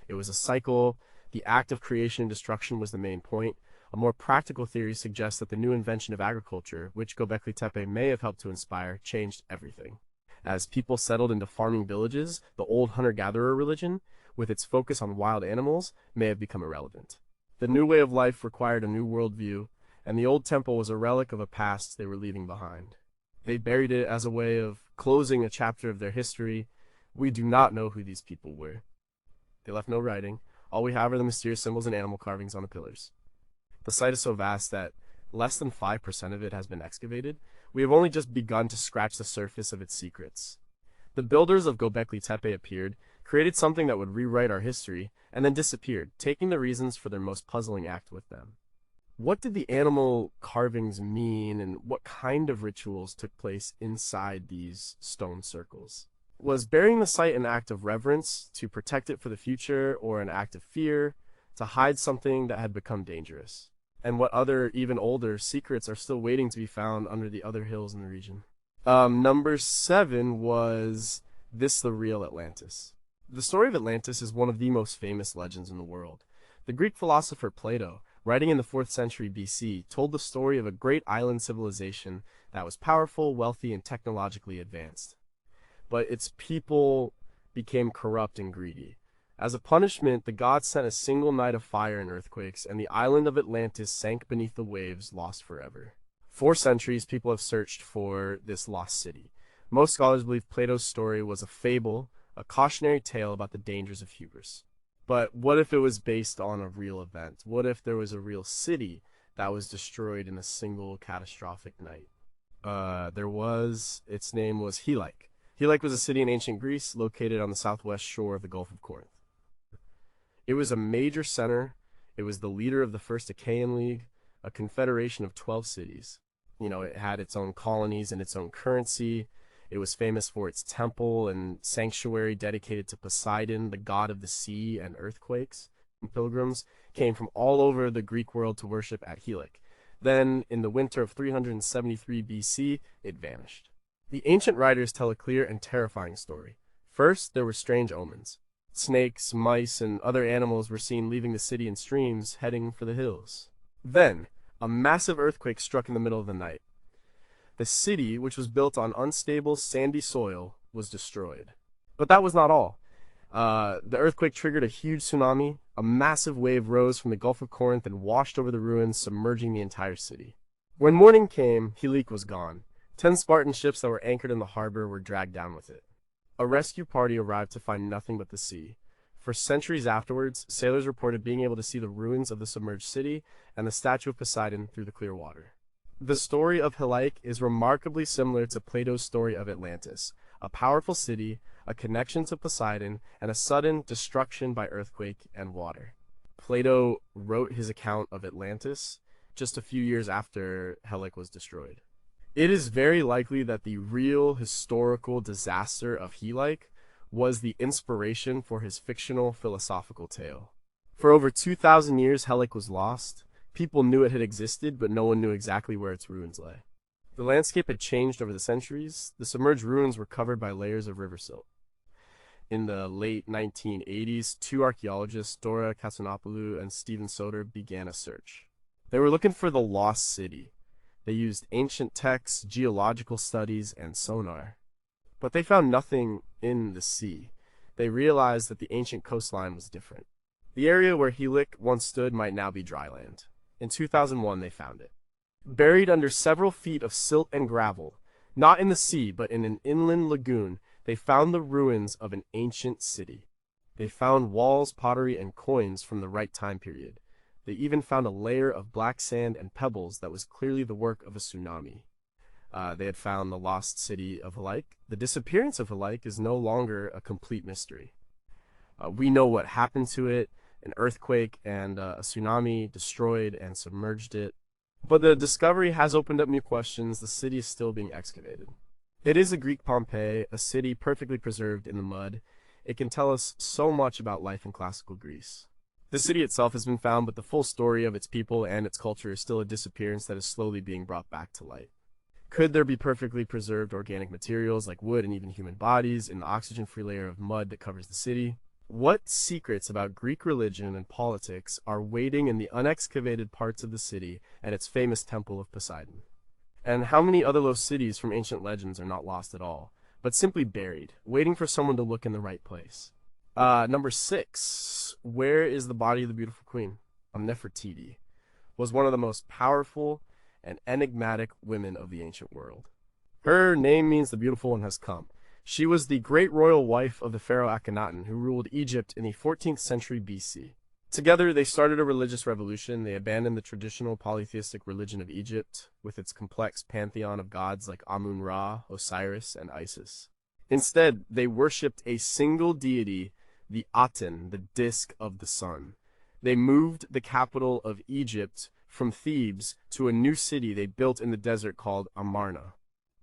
It was a cycle. The act of creation and destruction was the main point. A more practical theory suggests that the new invention of agriculture, which Göbekli Tepe may have helped to inspire, changed everything. As people settled into farming villages, the old hunter-gatherer religion, with its focus on wild animals, may have become irrelevant. The new way of life required a new worldview, and the old temple was a relic of a past they were leaving behind. They buried it as a way of closing a chapter of their history. We do not know who these people were. They left no writing. All we have are the mysterious symbols and animal carvings on the pillars. The site is so vast that less than 5% of it has been excavated. We have only just begun to scratch the surface of its secrets. The builders of Göbekli Tepe appeared, created something that would rewrite our history, and then disappeared, taking the reasons for their most puzzling act with them. What did the animal carvings mean, and what kind of rituals took place inside these stone circles? Was burying the site an act of reverence, to protect it for the future, or an act of fear, to hide something that had become dangerous? And what other, even older, secrets are still waiting to be found under the other hills in the region? Number 7 was This the Real Atlantis. The story of Atlantis is one of the most famous legends in the world. The Greek philosopher Plato, writing in the 4th century BC, told the story of a great island civilization that was powerful, wealthy, and technologically advanced. But its people became corrupt and greedy. As a punishment, the gods sent a single night of fire and earthquakes, and the island of Atlantis sank beneath the waves, lost forever. For centuries, people have searched for this lost city. Most scholars believe Plato's story was a fable, a cautionary tale about the dangers of hubris. But what if it was based on a real event? What if there was a real city that was destroyed in a single catastrophic night? Its name was Helike. Helike was a city in ancient Greece located on the southwest shore of the Gulf of Corinth. It was a major center. It was the leader of the First Achaean League, a confederation of 12 cities. It had its own colonies and its own currency. It was famous for its temple and sanctuary dedicated to Poseidon, the god of the sea and earthquakes. Pilgrims came from all over the Greek world to worship at Helike. Then, in the winter of 373 BC, it vanished. The ancient writers tell a clear and terrifying story. First, there were strange omens. Snakes, mice, and other animals were seen leaving the city in streams, heading for the hills. Then, a massive earthquake struck in the middle of the night. The city, which was built on unstable, sandy soil, was destroyed. But that was not all. The earthquake triggered a huge tsunami. A massive wave rose from the Gulf of Corinth and washed over the ruins, submerging the entire city. When morning came, Helike was gone. 10 Spartan ships that were anchored in the harbor were dragged down with it. A rescue party arrived to find nothing but the sea. For centuries afterwards, sailors reported being able to see the ruins of the submerged city and the statue of Poseidon through the clear water. The story of Helike is remarkably similar to Plato's story of Atlantis, a powerful city, a connection to Poseidon, and a sudden destruction by earthquake and water. Plato wrote his account of Atlantis just a few years after Helike was destroyed. It is very likely that the real historical disaster of Helike was the inspiration for his fictional philosophical tale. For over 2,000 years, Helike was lost. People knew it had existed, but no one knew exactly where its ruins lay. The landscape had changed over the centuries. The submerged ruins were covered by layers of river silt. In the late 1980s, 2 archaeologists, Dora Katsonopoulou and Stephen Soder, began a search. They were looking for the lost city. They used ancient texts, geological studies, and sonar. But they found nothing in the sea. They realized that the ancient coastline was different. The area where Helike once stood might now be dry land. In 2001, they found it. Buried under several feet of silt and gravel, not in the sea, but in an inland lagoon, they found the ruins of an ancient city. They found walls, pottery, and coins from the right time period. They even found a layer of black sand and pebbles that was clearly the work of a tsunami. They had found the lost city of Helike. The disappearance of Helike is no longer a complete mystery. We know what happened to it. An earthquake and a tsunami destroyed and submerged it. But the discovery has opened up new questions. The city is still being excavated. It is a Greek Pompeii, a city perfectly preserved in the mud. It can tell us so much about life in classical Greece. The city itself has been found, but the full story of its people and its culture is still a disappearance that is slowly being brought back to light. Could there be perfectly preserved organic materials like wood and even human bodies in the oxygen-free layer of mud that covers the city? What secrets about Greek religion and politics are waiting in the unexcavated parts of the city and its famous Temple of Poseidon? And how many other lost cities from ancient legends are not lost at all, but simply buried, waiting for someone to look in the right place? Number 6. Where is the body of the beautiful queen? Nefertiti was one of the most powerful and enigmatic women of the ancient world. Her name means the beautiful one has come. She was the great royal wife of the pharaoh Akhenaten, who ruled Egypt in the 14th century BC. Together, they started a religious revolution. They abandoned the traditional polytheistic religion of Egypt, with its complex pantheon of gods like Amun-Ra, Osiris, and Isis. Instead, they worshipped a single deity, the Aten, the disk of the sun. They moved the capital of Egypt from Thebes to a new city they built in the desert called Amarna.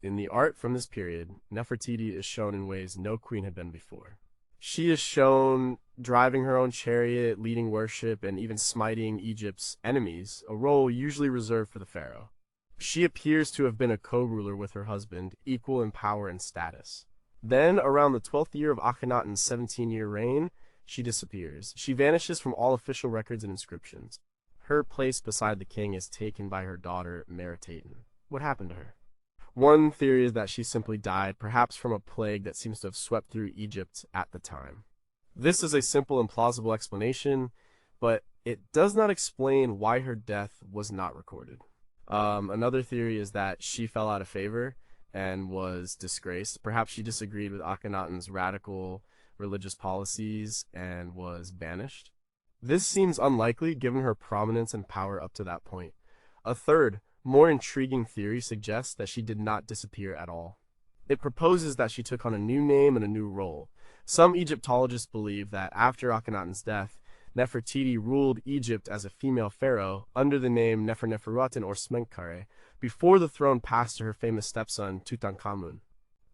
In the art from this period, Nefertiti is shown in ways no queen had been before. She is shown driving her own chariot, leading worship, and even smiting Egypt's enemies, a role usually reserved for the pharaoh. She appears to have been a co-ruler with her husband, equal in power and status. Then, around the 12th year of Akhenaten's 17-year reign, she disappears. She vanishes from all official records and inscriptions. Her place beside the king is taken by her daughter, Meritaten. What happened to her? One theory is that she simply died, perhaps from a plague that seems to have swept through Egypt at the time. This is a simple and plausible explanation, but it does not explain why her death was not recorded. Another theory is that she fell out of favor and was disgraced. Perhaps she disagreed with Akhenaten's radical religious policies and was banished. This seems unlikely given her prominence and power up to that point. A third, more intriguing theory suggests that she did not disappear at all. It proposes that she took on a new name and a new role. Some Egyptologists believe that after Akhenaten's death, Nefertiti ruled Egypt as a female pharaoh under the name Neferneferuaten or Smenkhare before the throne passed to her famous stepson Tutankhamun.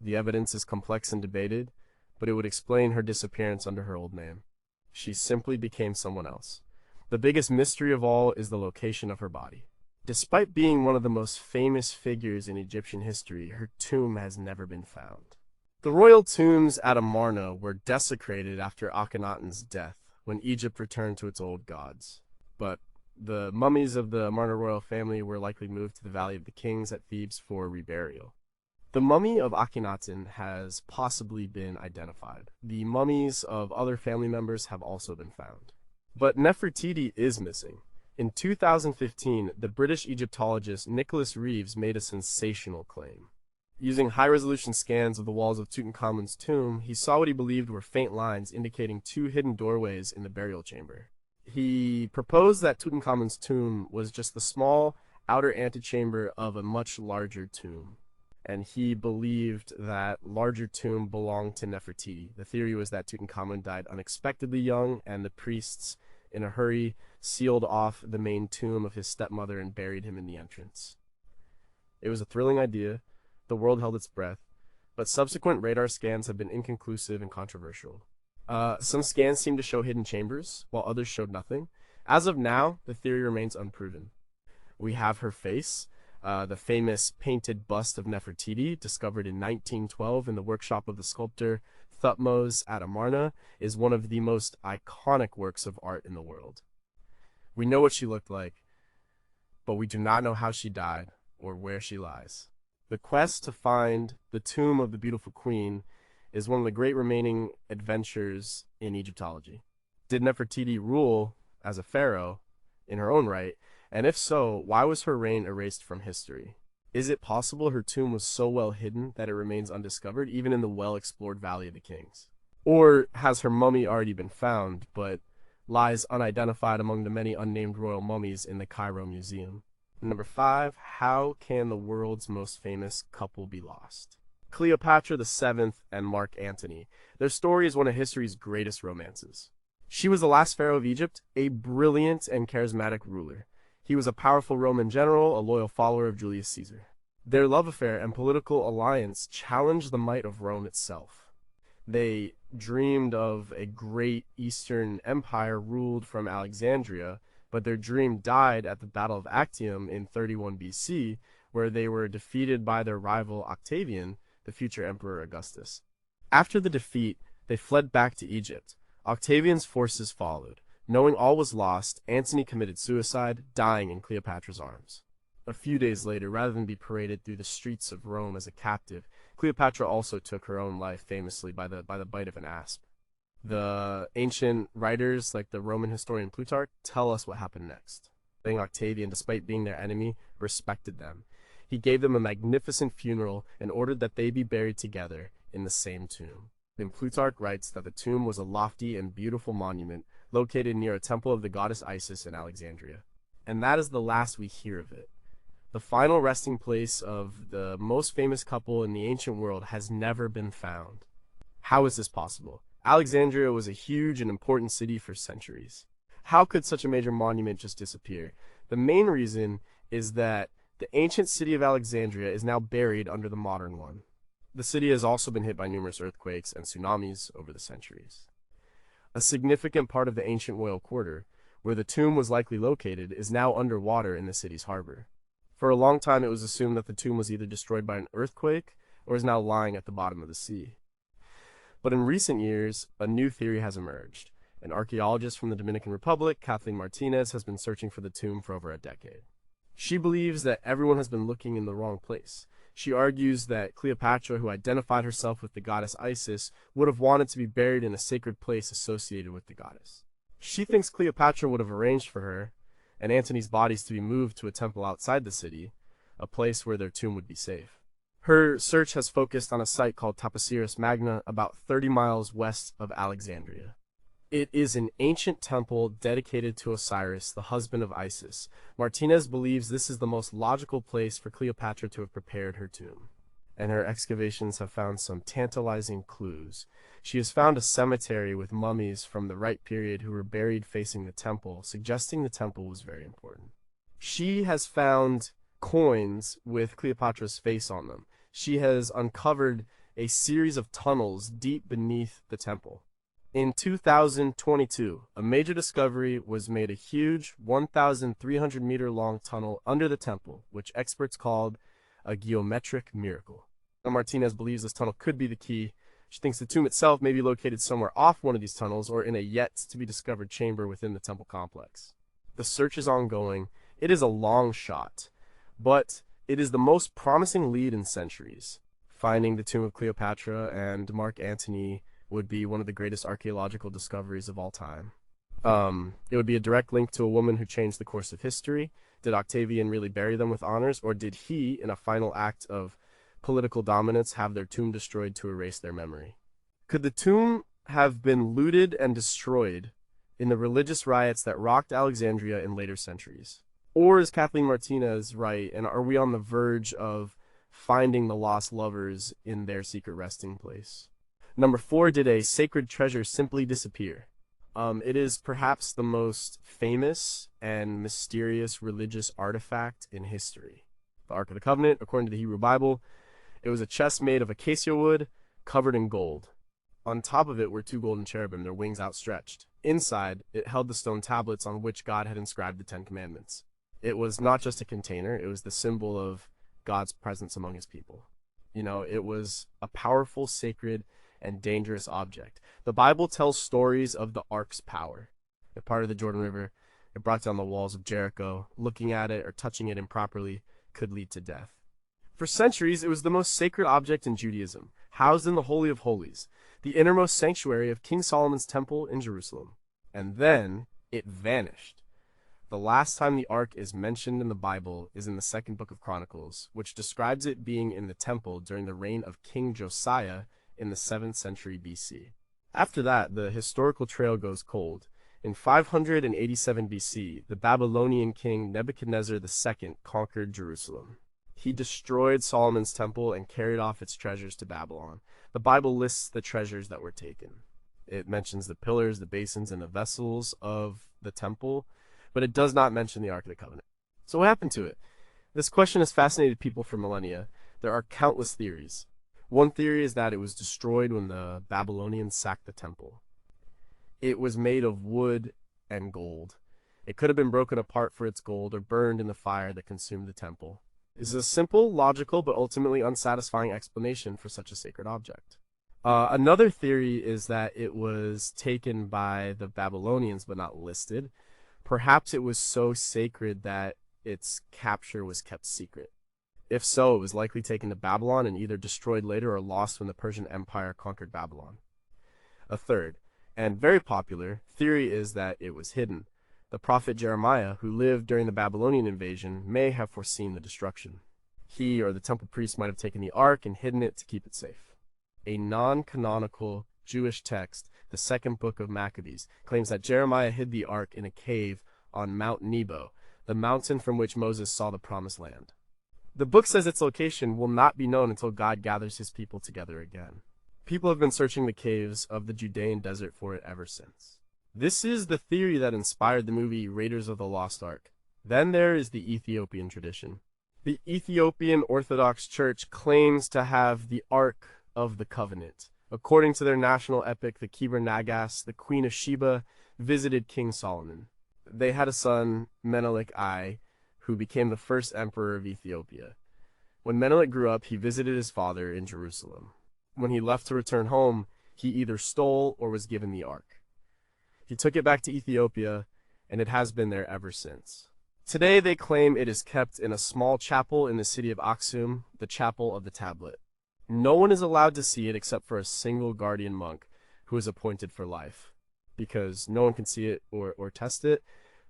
The evidence is complex and debated, but it would explain her disappearance under her old name. She simply became someone else. The biggest mystery of all is the location of her body. Despite being one of the most famous figures in Egyptian history, her tomb has never been found. The royal tombs at Amarna were desecrated after Akhenaten's death, when Egypt returned to its old gods. But the mummies of the Amarna royal family were likely moved to the Valley of the Kings at Thebes for reburial. The mummy of Akhenaten has possibly been identified. The mummies of other family members have also been found. But Nefertiti is missing. In 2015, the British Egyptologist Nicholas Reeves made a sensational claim. Using high-resolution scans of the walls of Tutankhamun's tomb, he saw what he believed were faint lines indicating 2 hidden doorways in the burial chamber. He proposed that Tutankhamun's tomb was just the small outer antechamber of a much larger tomb, and he believed that larger tomb belonged to Nefertiti. The theory was that Tutankhamun died unexpectedly young, and the priests, in a hurry, sealed off the main tomb of his stepmother and buried him in the entrance. It was a thrilling idea. The world held its breath, but subsequent radar scans have been inconclusive and controversial. Some scans seem to show hidden chambers, while others showed nothing. As of now, the theory remains unproven. We have her face. The famous painted bust of Nefertiti, discovered in 1912 in the workshop of the sculptor Thutmose at Amarna, is one of the most iconic works of art in the world. We know what she looked like, but we do not know how she died or where she lies. The quest to find the tomb of the beautiful queen is one of the great remaining adventures in Egyptology. Did Nefertiti rule as a pharaoh in her own right? And if so, why was her reign erased from history? Is it possible her tomb was so well hidden that it remains undiscovered, even in the well-explored Valley of the Kings? Or has her mummy already been found, but lies unidentified among the many unnamed royal mummies in the Cairo Museum? Number 5, how can the world's most famous couple be lost? Cleopatra VII and Mark Antony. Their story is one of history's greatest romances. She was the last pharaoh of Egypt, a brilliant and charismatic ruler. He was a powerful Roman general, a loyal follower of Julius Caesar. Their love affair and political alliance challenged the might of Rome itself. They dreamed of a great Eastern empire ruled from Alexandria, but their dream died at the Battle of Actium in 31 BC, where they were defeated by their rival Octavian, the future Emperor Augustus. After the defeat, they fled back to Egypt. Octavian's forces followed. Knowing all was lost, Antony committed suicide, dying in Cleopatra's arms. A few days later, rather than be paraded through the streets of Rome as a captive, Cleopatra also took her own life famously by the bite of an asp. The ancient writers, like the Roman historian Plutarch, tell us what happened next. Octavian, despite being their enemy, respected them. He gave them a magnificent funeral and ordered that they be buried together in the same tomb. Then Plutarch writes that the tomb was a lofty and beautiful monument located near a temple of the goddess Isis in Alexandria. And that is the last we hear of it. The final resting place of the most famous couple in the ancient world has never been found. How is this possible? Alexandria was a huge and important city for centuries. How could such a major monument just disappear? The main reason is that the ancient city of Alexandria is now buried under the modern one. The city has also been hit by numerous earthquakes and tsunamis over the centuries. A significant part of the ancient royal quarter, where the tomb was likely located, is now underwater in the city's harbor. For a long time, it was assumed that the tomb was either destroyed by an earthquake or is now lying at the bottom of the sea. But in recent years, a new theory has emerged. An archaeologist from the Dominican Republic, Kathleen Martinez, has been searching for the tomb for over a decade. She believes that everyone has been looking in the wrong place. She argues that Cleopatra, who identified herself with the goddess Isis, would have wanted to be buried in a sacred place associated with the goddess. She thinks Cleopatra would have arranged for her and Antony's bodies to be moved to a temple outside the city, a place where their tomb would be safe. Her search has focused on a site called Taposiris Magna, about 30 miles west of Alexandria. It is an ancient temple dedicated to Osiris, the husband of Isis. Martinez believes this is the most logical place for Cleopatra to have prepared her tomb, and her excavations have found some tantalizing clues. She has found a cemetery with mummies from the right period who were buried facing the temple, suggesting the temple was very important. She has found coins with Cleopatra's face on them. She has uncovered a series of tunnels deep beneath the temple. In 2022, a major discovery was made: a huge 1,300-meter-long tunnel under the temple, which experts called a geometric miracle. Martinez believes this tunnel could be the key. She thinks the tomb itself may be located somewhere off one of these tunnels or in a yet-to-be-discovered chamber within the temple complex. The search is ongoing. It is a long shot, but it is the most promising lead in centuries. Finding the tomb of Cleopatra and Mark Antony would be one of the greatest archaeological discoveries of all time. It would be a direct link to a woman who changed the course of history. Did Octavian really bury them with honors, or did he, in a final act of political dominance, have their tomb destroyed to erase their memory? Could the tomb have been looted and destroyed in the religious riots that rocked Alexandria in later centuries? Or is Kathleen Martinez right, and are we on the verge of finding the lost lovers in their secret resting place? Number 4, did a sacred treasure simply disappear? It is perhaps the most famous and mysterious religious artifact in history. The Ark of the Covenant, according to the Hebrew Bible, it was a chest made of acacia wood covered in gold. On top of it were 2 golden cherubim, their wings outstretched. Inside, it held the stone tablets on which God had inscribed the 10 Commandments. It was not just a container, it was the symbol of God's presence among his people. It was a powerful, sacred, and dangerous object. The Bible tells stories of the Ark's power. It parted the Jordan River. It brought down the walls of Jericho. Looking at it or touching it improperly could lead to death. For centuries, it was the most sacred object in Judaism, housed in the Holy of Holies, the innermost sanctuary of King Solomon's temple in Jerusalem. And then it vanished. The last time the Ark is mentioned in the Bible is in the 2nd book of Chronicles, which describes it being in the temple during the reign of King Josiah in the 7th century BC. After that, the historical trail goes cold. In 587 BC, the Babylonian king Nebuchadnezzar II conquered Jerusalem. He destroyed Solomon's temple and carried off its treasures to Babylon. The Bible lists the treasures that were taken. It mentions the pillars, the basins, and the vessels of the temple, but it does not mention the Ark of the Covenant. So what happened to it? This question has fascinated people for millennia. There are countless theories. One theory is that it was destroyed when the Babylonians sacked the temple. It was made of wood and gold. It could have been broken apart for its gold or burned in the fire that consumed the temple. This is a simple, logical, but ultimately unsatisfying explanation for such a sacred object. Another theory is that it was taken by the Babylonians but not listed. Perhaps it was so sacred that its capture was kept secret. If so, it was likely taken to Babylon and either destroyed later or lost when the Persian Empire conquered Babylon. A third, and very popular, theory is that it was hidden. The prophet Jeremiah, who lived during the Babylonian invasion, may have foreseen the destruction. He or the temple priest might have taken the ark and hidden it to keep it safe. A non-canonical Jewish text, the second book of Maccabees, claims that Jeremiah hid the ark in a cave on Mount Nebo, the mountain from which Moses saw the promised land. The book says its location will not be known until God gathers his people together again. People have been searching the caves of the Judean desert for it ever since. This is the theory that inspired the movie Raiders of the Lost Ark. Then there is the Ethiopian tradition. The Ethiopian Orthodox Church claims to have the Ark of the Covenant. According to their national epic, the Kebra Nagas, the Queen of Sheba visited King Solomon. They had a son, Menelik I, who became the first emperor of Ethiopia. When Menelik grew up, he visited his father in Jerusalem. When he left to return home, he either stole or was given the ark. He took it back to Ethiopia, and it has been there ever since. Today they claim it is kept in a small chapel in the city of Aksum, the Chapel of the Tablet. No one is allowed to see it except for a single guardian monk who is appointed for life. Because no one can see it or test it,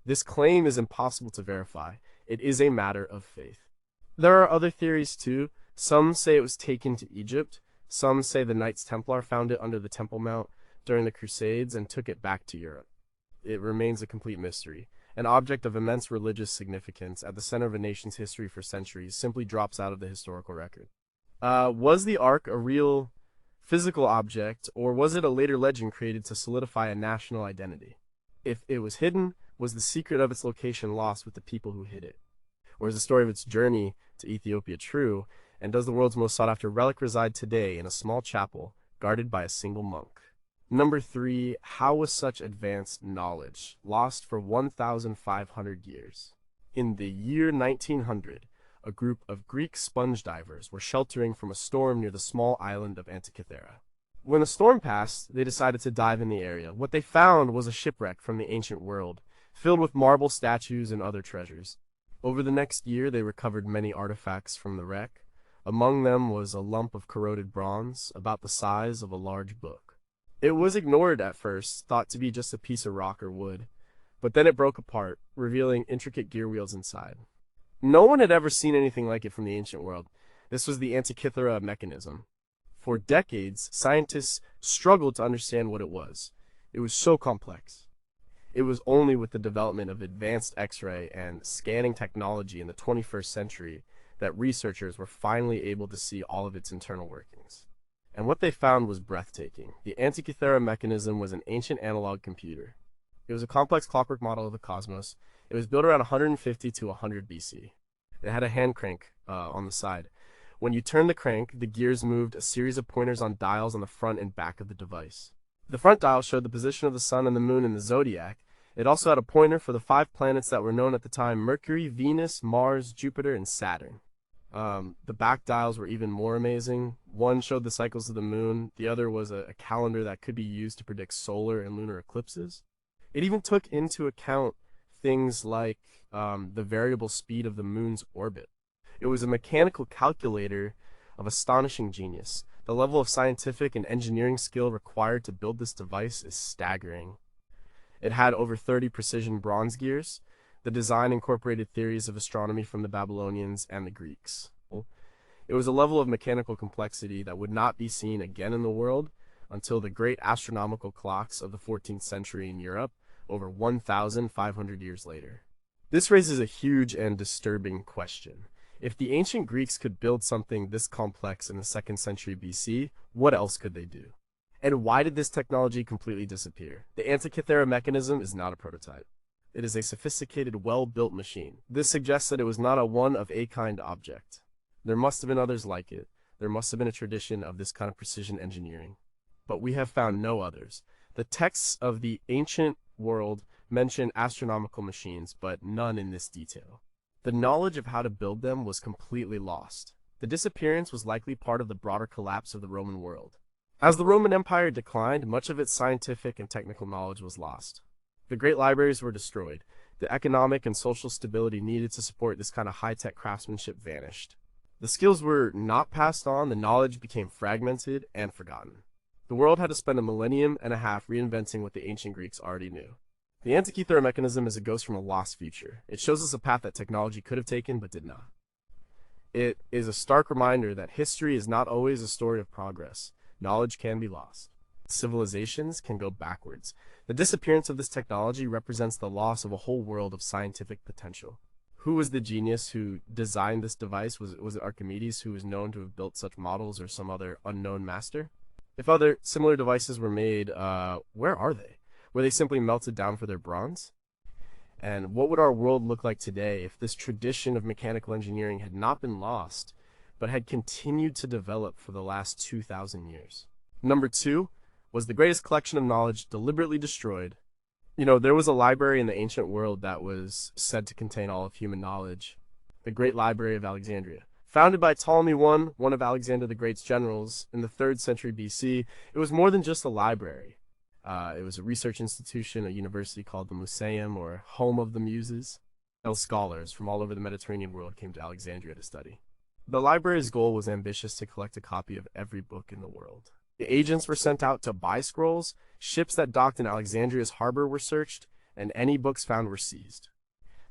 this claim is impossible to verify. It is a matter of faith. There are other theories too. Some say it was taken to Egypt. Some say the Knights Templar found it under the Temple Mount during the Crusades and took it back to Europe. It remains a complete mystery. An object of immense religious significance at the center of a nation's history for centuries simply drops out of the historical record. Was the Ark a real physical object, or was it a later legend created to solidify a national identity? If it was hidden, was the secret of its location lost with the people who hid it? Or is the story of its journey to Ethiopia true, and does the world's most sought-after relic reside today in a small chapel guarded by a single monk? Number 3, how was such advanced knowledge lost for 1,500 years? In the year 1900, a group of Greek sponge divers were sheltering from a storm near the small island of Antikythera. When the storm passed, they decided to dive in the area. What they found was a shipwreck from the ancient world, filled with marble statues and other treasures. Over the next year, they recovered many artifacts from the wreck. Among them was a lump of corroded bronze, about the size of a large book. It was ignored at first, thought to be just a piece of rock or wood, but then it broke apart, revealing intricate gear wheels inside. No one had ever seen anything like it from the ancient world. This was the Antikythera mechanism. For decades, scientists struggled to understand what it was. It was so complex. It was only with the development of advanced X-ray and scanning technology in the 21st century that researchers were finally able to see all of its internal workings. And what they found was breathtaking. The Antikythera mechanism was an ancient analog computer. It was a complex clockwork model of the cosmos. It was built around 150 to 100 BC. It had a hand crank on the side. When you turned the crank, the gears moved a series of pointers on dials on the front and back of the device. The front dial showed the position of the sun and the moon in the zodiac. It also had a pointer for the 5 planets that were known at the time: Mercury, Venus, Mars, Jupiter, and Saturn. The back dials were even more amazing. One showed the cycles of the moon. The other was a calendar that could be used to predict solar and lunar eclipses. It even took into account things like the variable speed of the moon's orbit. It was a mechanical calculator of astonishing genius. The level of scientific and engineering skill required to build this device is staggering. It had over 30 precision bronze gears. The design incorporated theories of astronomy from the Babylonians and the Greeks. It was a level of mechanical complexity that would not be seen again in the world until the great astronomical clocks of the 14th century in Europe, over 1,500 years later. This raises a huge and disturbing question. If the ancient Greeks could build something this complex in the 2nd century BC, what else could they do? And why did this technology completely disappear? The Antikythera mechanism is not a prototype. It is a sophisticated, well-built machine. This suggests that it was not a one-of-a-kind object. There must have been others like it. There must have been a tradition of this kind of precision engineering. But we have found no others. The texts of the ancient world mention astronomical machines, but none in this detail. The knowledge of how to build them was completely lost. The disappearance was likely part of the broader collapse of the Roman world. As the Roman Empire declined, much of its scientific and technical knowledge was lost. The great libraries were destroyed. The economic and social stability needed to support this kind of high-tech craftsmanship vanished. The skills were not passed on, the knowledge became fragmented and forgotten. The world had to spend a millennium and a half reinventing what the ancient Greeks already knew. The Antikythera mechanism is a ghost from a lost future. It shows us a path that technology could have taken but did not. It is a stark reminder that history is not always a story of progress. Knowledge can be lost. Civilizations can go backwards. The disappearance of this technology represents the loss of a whole world of scientific potential. Who was the genius who designed this device? Was it Archimedes, who was known to have built such models, or some other unknown master? If other similar devices were made, where are they? Were they simply melted down for their bronze? And what would our world look like today if this tradition of mechanical engineering had not been lost, but had continued to develop for the last 2,000 years? Number 2, was the greatest collection of knowledge deliberately destroyed? There was a library in the ancient world that was said to contain all of human knowledge, the Great Library of Alexandria. Founded by Ptolemy I, one of Alexander the Great's generals, in the 3rd century BC, it was more than just a library. It was a research institution, a university called the Museum, or Home of the Muses. Scholars from all over the Mediterranean world came to Alexandria to study. The library's goal was ambitious to collect a copy of every book in the world. The agents were sent out to buy scrolls, ships that docked in Alexandria's harbor were searched, and any books found were seized.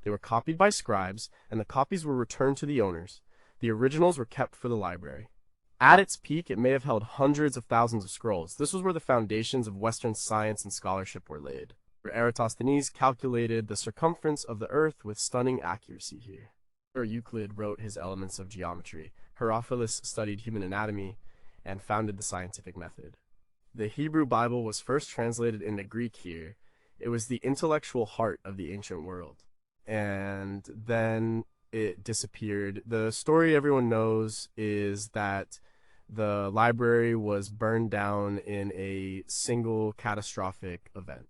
They were copied by scribes, and the copies were returned to the owners. The originals were kept for the library. At its peak, it may have held hundreds of thousands of scrolls. This was where the foundations of Western science and scholarship were laid. Eratosthenes calculated the circumference of the earth with stunning accuracy here. Euclid wrote his Elements of Geometry. Herophilus studied human anatomy and founded the scientific method. The Hebrew Bible was first translated into Greek here. It was the intellectual heart of the ancient world. And then it disappeared. The story everyone knows is that the library was burned down in a single catastrophic event.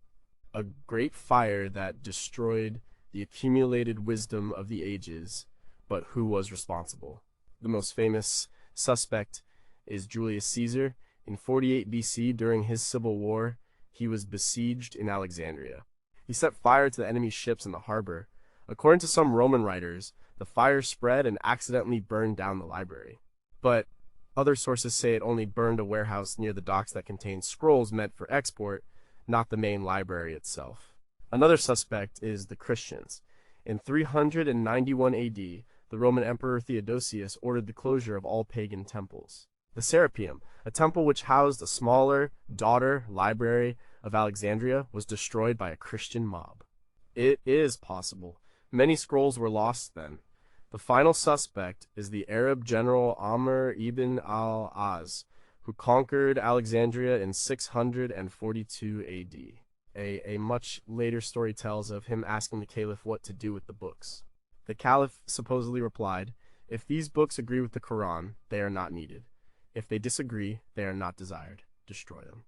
A great fire that destroyed the accumulated wisdom of the ages, but who was responsible? The most famous suspect is Julius Caesar. In 48 BC, during his civil war, he was besieged in Alexandria. He set fire to the enemy's ships in the harbor. According to some Roman writers, the fire spread and accidentally burned down the library. But other sources say it only burned a warehouse near the docks that contained scrolls meant for export, not the main library itself. Another suspect is the Christians. In 391 AD, the Roman Emperor Theodosius ordered the closure of all pagan temples. The Serapeum, a temple which housed a smaller daughter library of Alexandria, was destroyed by a Christian mob. It is possible. Many scrolls were lost then. The final suspect is the Arab general Amr ibn al-Az, who conquered Alexandria in 642 AD. A much later story tells of him asking the caliph what to do with the books. The caliph supposedly replied, "If these books agree with the Quran, they are not needed. If they disagree, they are not desired. Destroy them."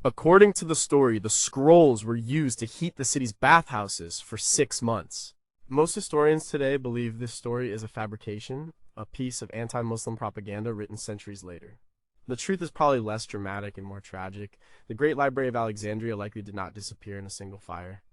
According to the story, the scrolls were used to heat the city's bathhouses for 6 months. Most historians today believe this story is a fabrication, a piece of anti-Muslim propaganda written centuries later. The truth is probably less dramatic and more tragic. The Great Library of Alexandria likely did not disappear in a single fire.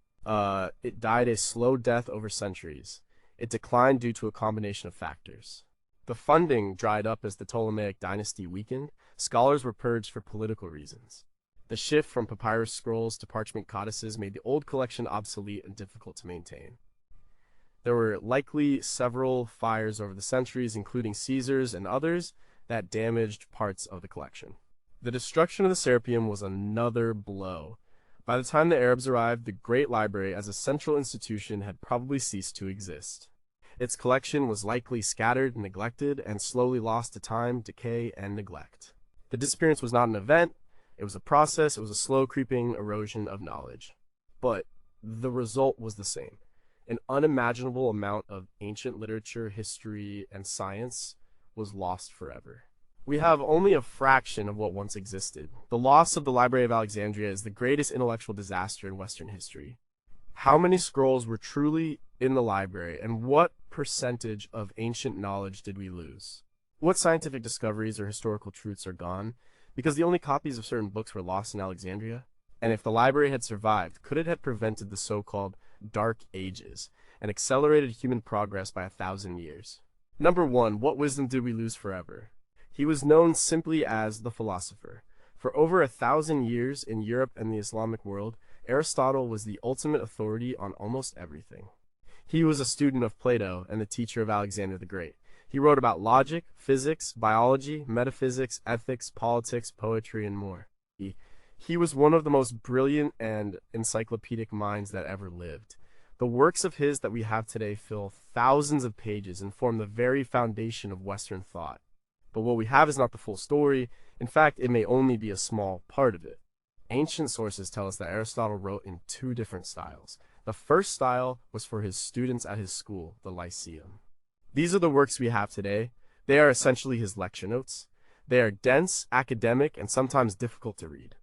It died a slow death over centuries. It declined due to a combination of factors. The funding dried up as the Ptolemaic dynasty weakened. Scholars were purged for political reasons. The shift from papyrus scrolls to parchment codices made the old collection obsolete and difficult to maintain. There were likely several fires over the centuries, including Caesar's and others, that damaged parts of the collection. The destruction of the Serapeum was another blow. By the time the Arabs arrived, the Great Library as a central institution had probably ceased to exist. Its collection was likely scattered, neglected, and slowly lost to time, decay, and neglect. The disappearance was not an event, it was a process, it was a slow creeping erosion of knowledge. But the result was the same. An unimaginable amount of ancient literature, history, and science was lost forever. We have only a fraction of what once existed. The loss of the Library of Alexandria is the greatest intellectual disaster in Western history. How many scrolls were truly in the library, and what percentage of ancient knowledge did we lose? What scientific discoveries or historical truths are gone? because the only copies of certain books were lost in Alexandria. And if the library had survived, could it have prevented the so-called Dark Ages and accelerated human progress by 1,000 years? Number 1. What wisdom did we lose forever? He was known simply as the philosopher. For over 1,000 years in Europe and the Islamic world, Aristotle was the ultimate authority on almost everything. He was a student of Plato and the teacher of Alexander the Great. He wrote about logic, physics, biology, metaphysics, ethics, politics, poetry, and more. He was one of the most brilliant and encyclopedic minds that ever lived. The works of his that we have today fill thousands of pages and form the very foundation of Western thought. But what we have is not the full story. In fact, it may only be a small part of it. Ancient sources tell us that Aristotle wrote in 2 different styles. The first style was for his students at his school, the Lyceum. These are the works we have today. They are essentially his lecture notes. They are dense, academic, and sometimes difficult to read.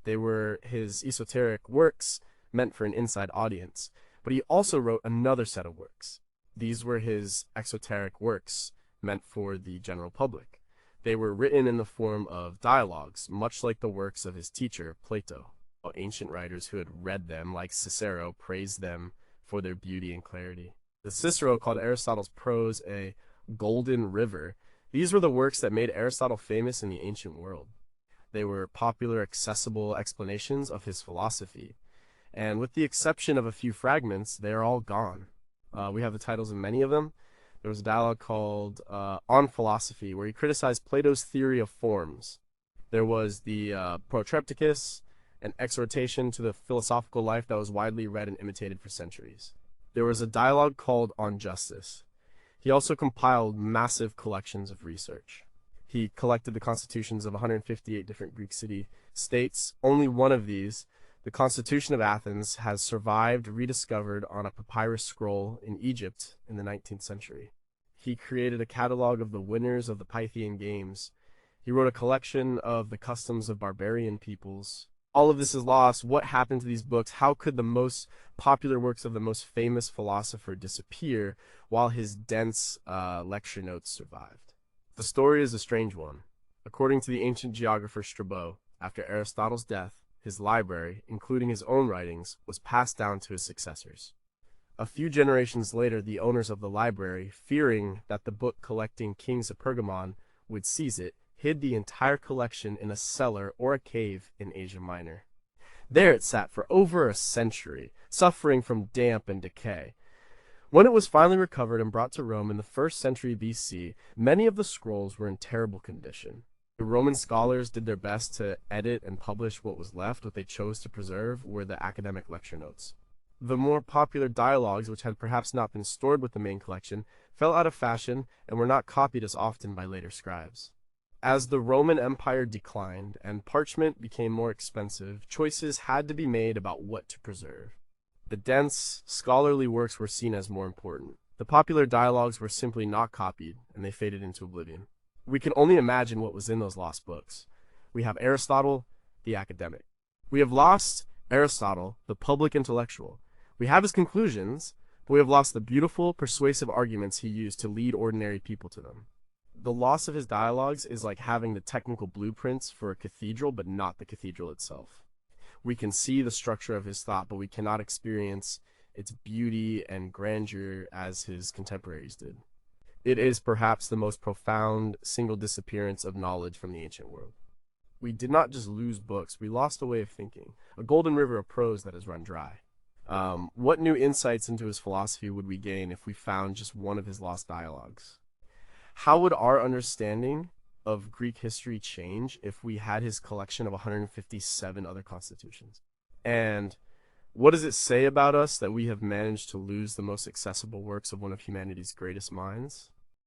They were his esoteric works meant for an inside audience, but he also wrote another set of works. These were his exoteric works meant for the general public. They were written in the form of dialogues, much like the works of his teacher, Plato. Ancient writers who had read them, like Cicero, praised them for their beauty and clarity. The Cicero called Aristotle's prose a golden river. These were the works that made Aristotle famous in the ancient world. They were popular, accessible explanations of his philosophy. And with the exception of a few fragments, they are all gone. We have the titles of many of them. There was a dialogue called On Philosophy, where he criticized Plato's theory of forms. There was the Protrepticus, an exhortation to the philosophical life that was widely read and imitated for centuries. There was a dialogue called On Justice. He also compiled massive collections of research. He collected the constitutions of 158 different Greek city-states. Only one of these, the Constitution of Athens, has survived rediscovered on a papyrus scroll in Egypt in the 19th century. He created a catalog of the winners of the Pythian Games. He wrote a collection of the customs of barbarian peoples. All of this is lost. What happened to these books? How could the most popular works of the most famous philosopher disappear while his dense lecture notes survived? The story is a strange one. According to the ancient geographer Strabo, after Aristotle's death, his library, including his own writings, was passed down to his successors. A few generations later, the owners of the library, fearing that the book-collecting kings of Pergamon would seize it, hid the entire collection in a cellar or a cave in Asia Minor. There it sat for over a century, suffering from damp and decay. When it was finally recovered and brought to Rome in the 1st century BC, many of the scrolls were in terrible condition. The Roman scholars did their best to edit and publish what was left. What they chose to preserve were the academic lecture notes. The more popular dialogues, which had perhaps not been stored with the main collection, fell out of fashion and were not copied as often by later scribes. As the Roman Empire declined and parchment became more expensive, choices had to be made about what to preserve. The dense, scholarly works were seen as more important. The popular dialogues were simply not copied, and they faded into oblivion. We can only imagine what was in those lost books. We have Aristotle, the academic. We have lost Aristotle, the public intellectual. We have his conclusions, but we have lost the beautiful, persuasive arguments he used to lead ordinary people to them. The loss of his dialogues is like having the technical blueprints for a cathedral, but not the cathedral itself. We can see the structure of his thought, but we cannot experience its beauty and grandeur as his contemporaries did. It is perhaps the most profound single disappearance of knowledge from the ancient world. We did not just lose books, we lost a way of thinking, a golden river of prose that has run dry. What new insights into his philosophy would we gain if we found just one of his lost dialogues? How would our understanding of Greek history change if we had his collection of 157 other constitutions? And what does it say about us that we have managed to lose the most accessible works of one of humanity's greatest minds?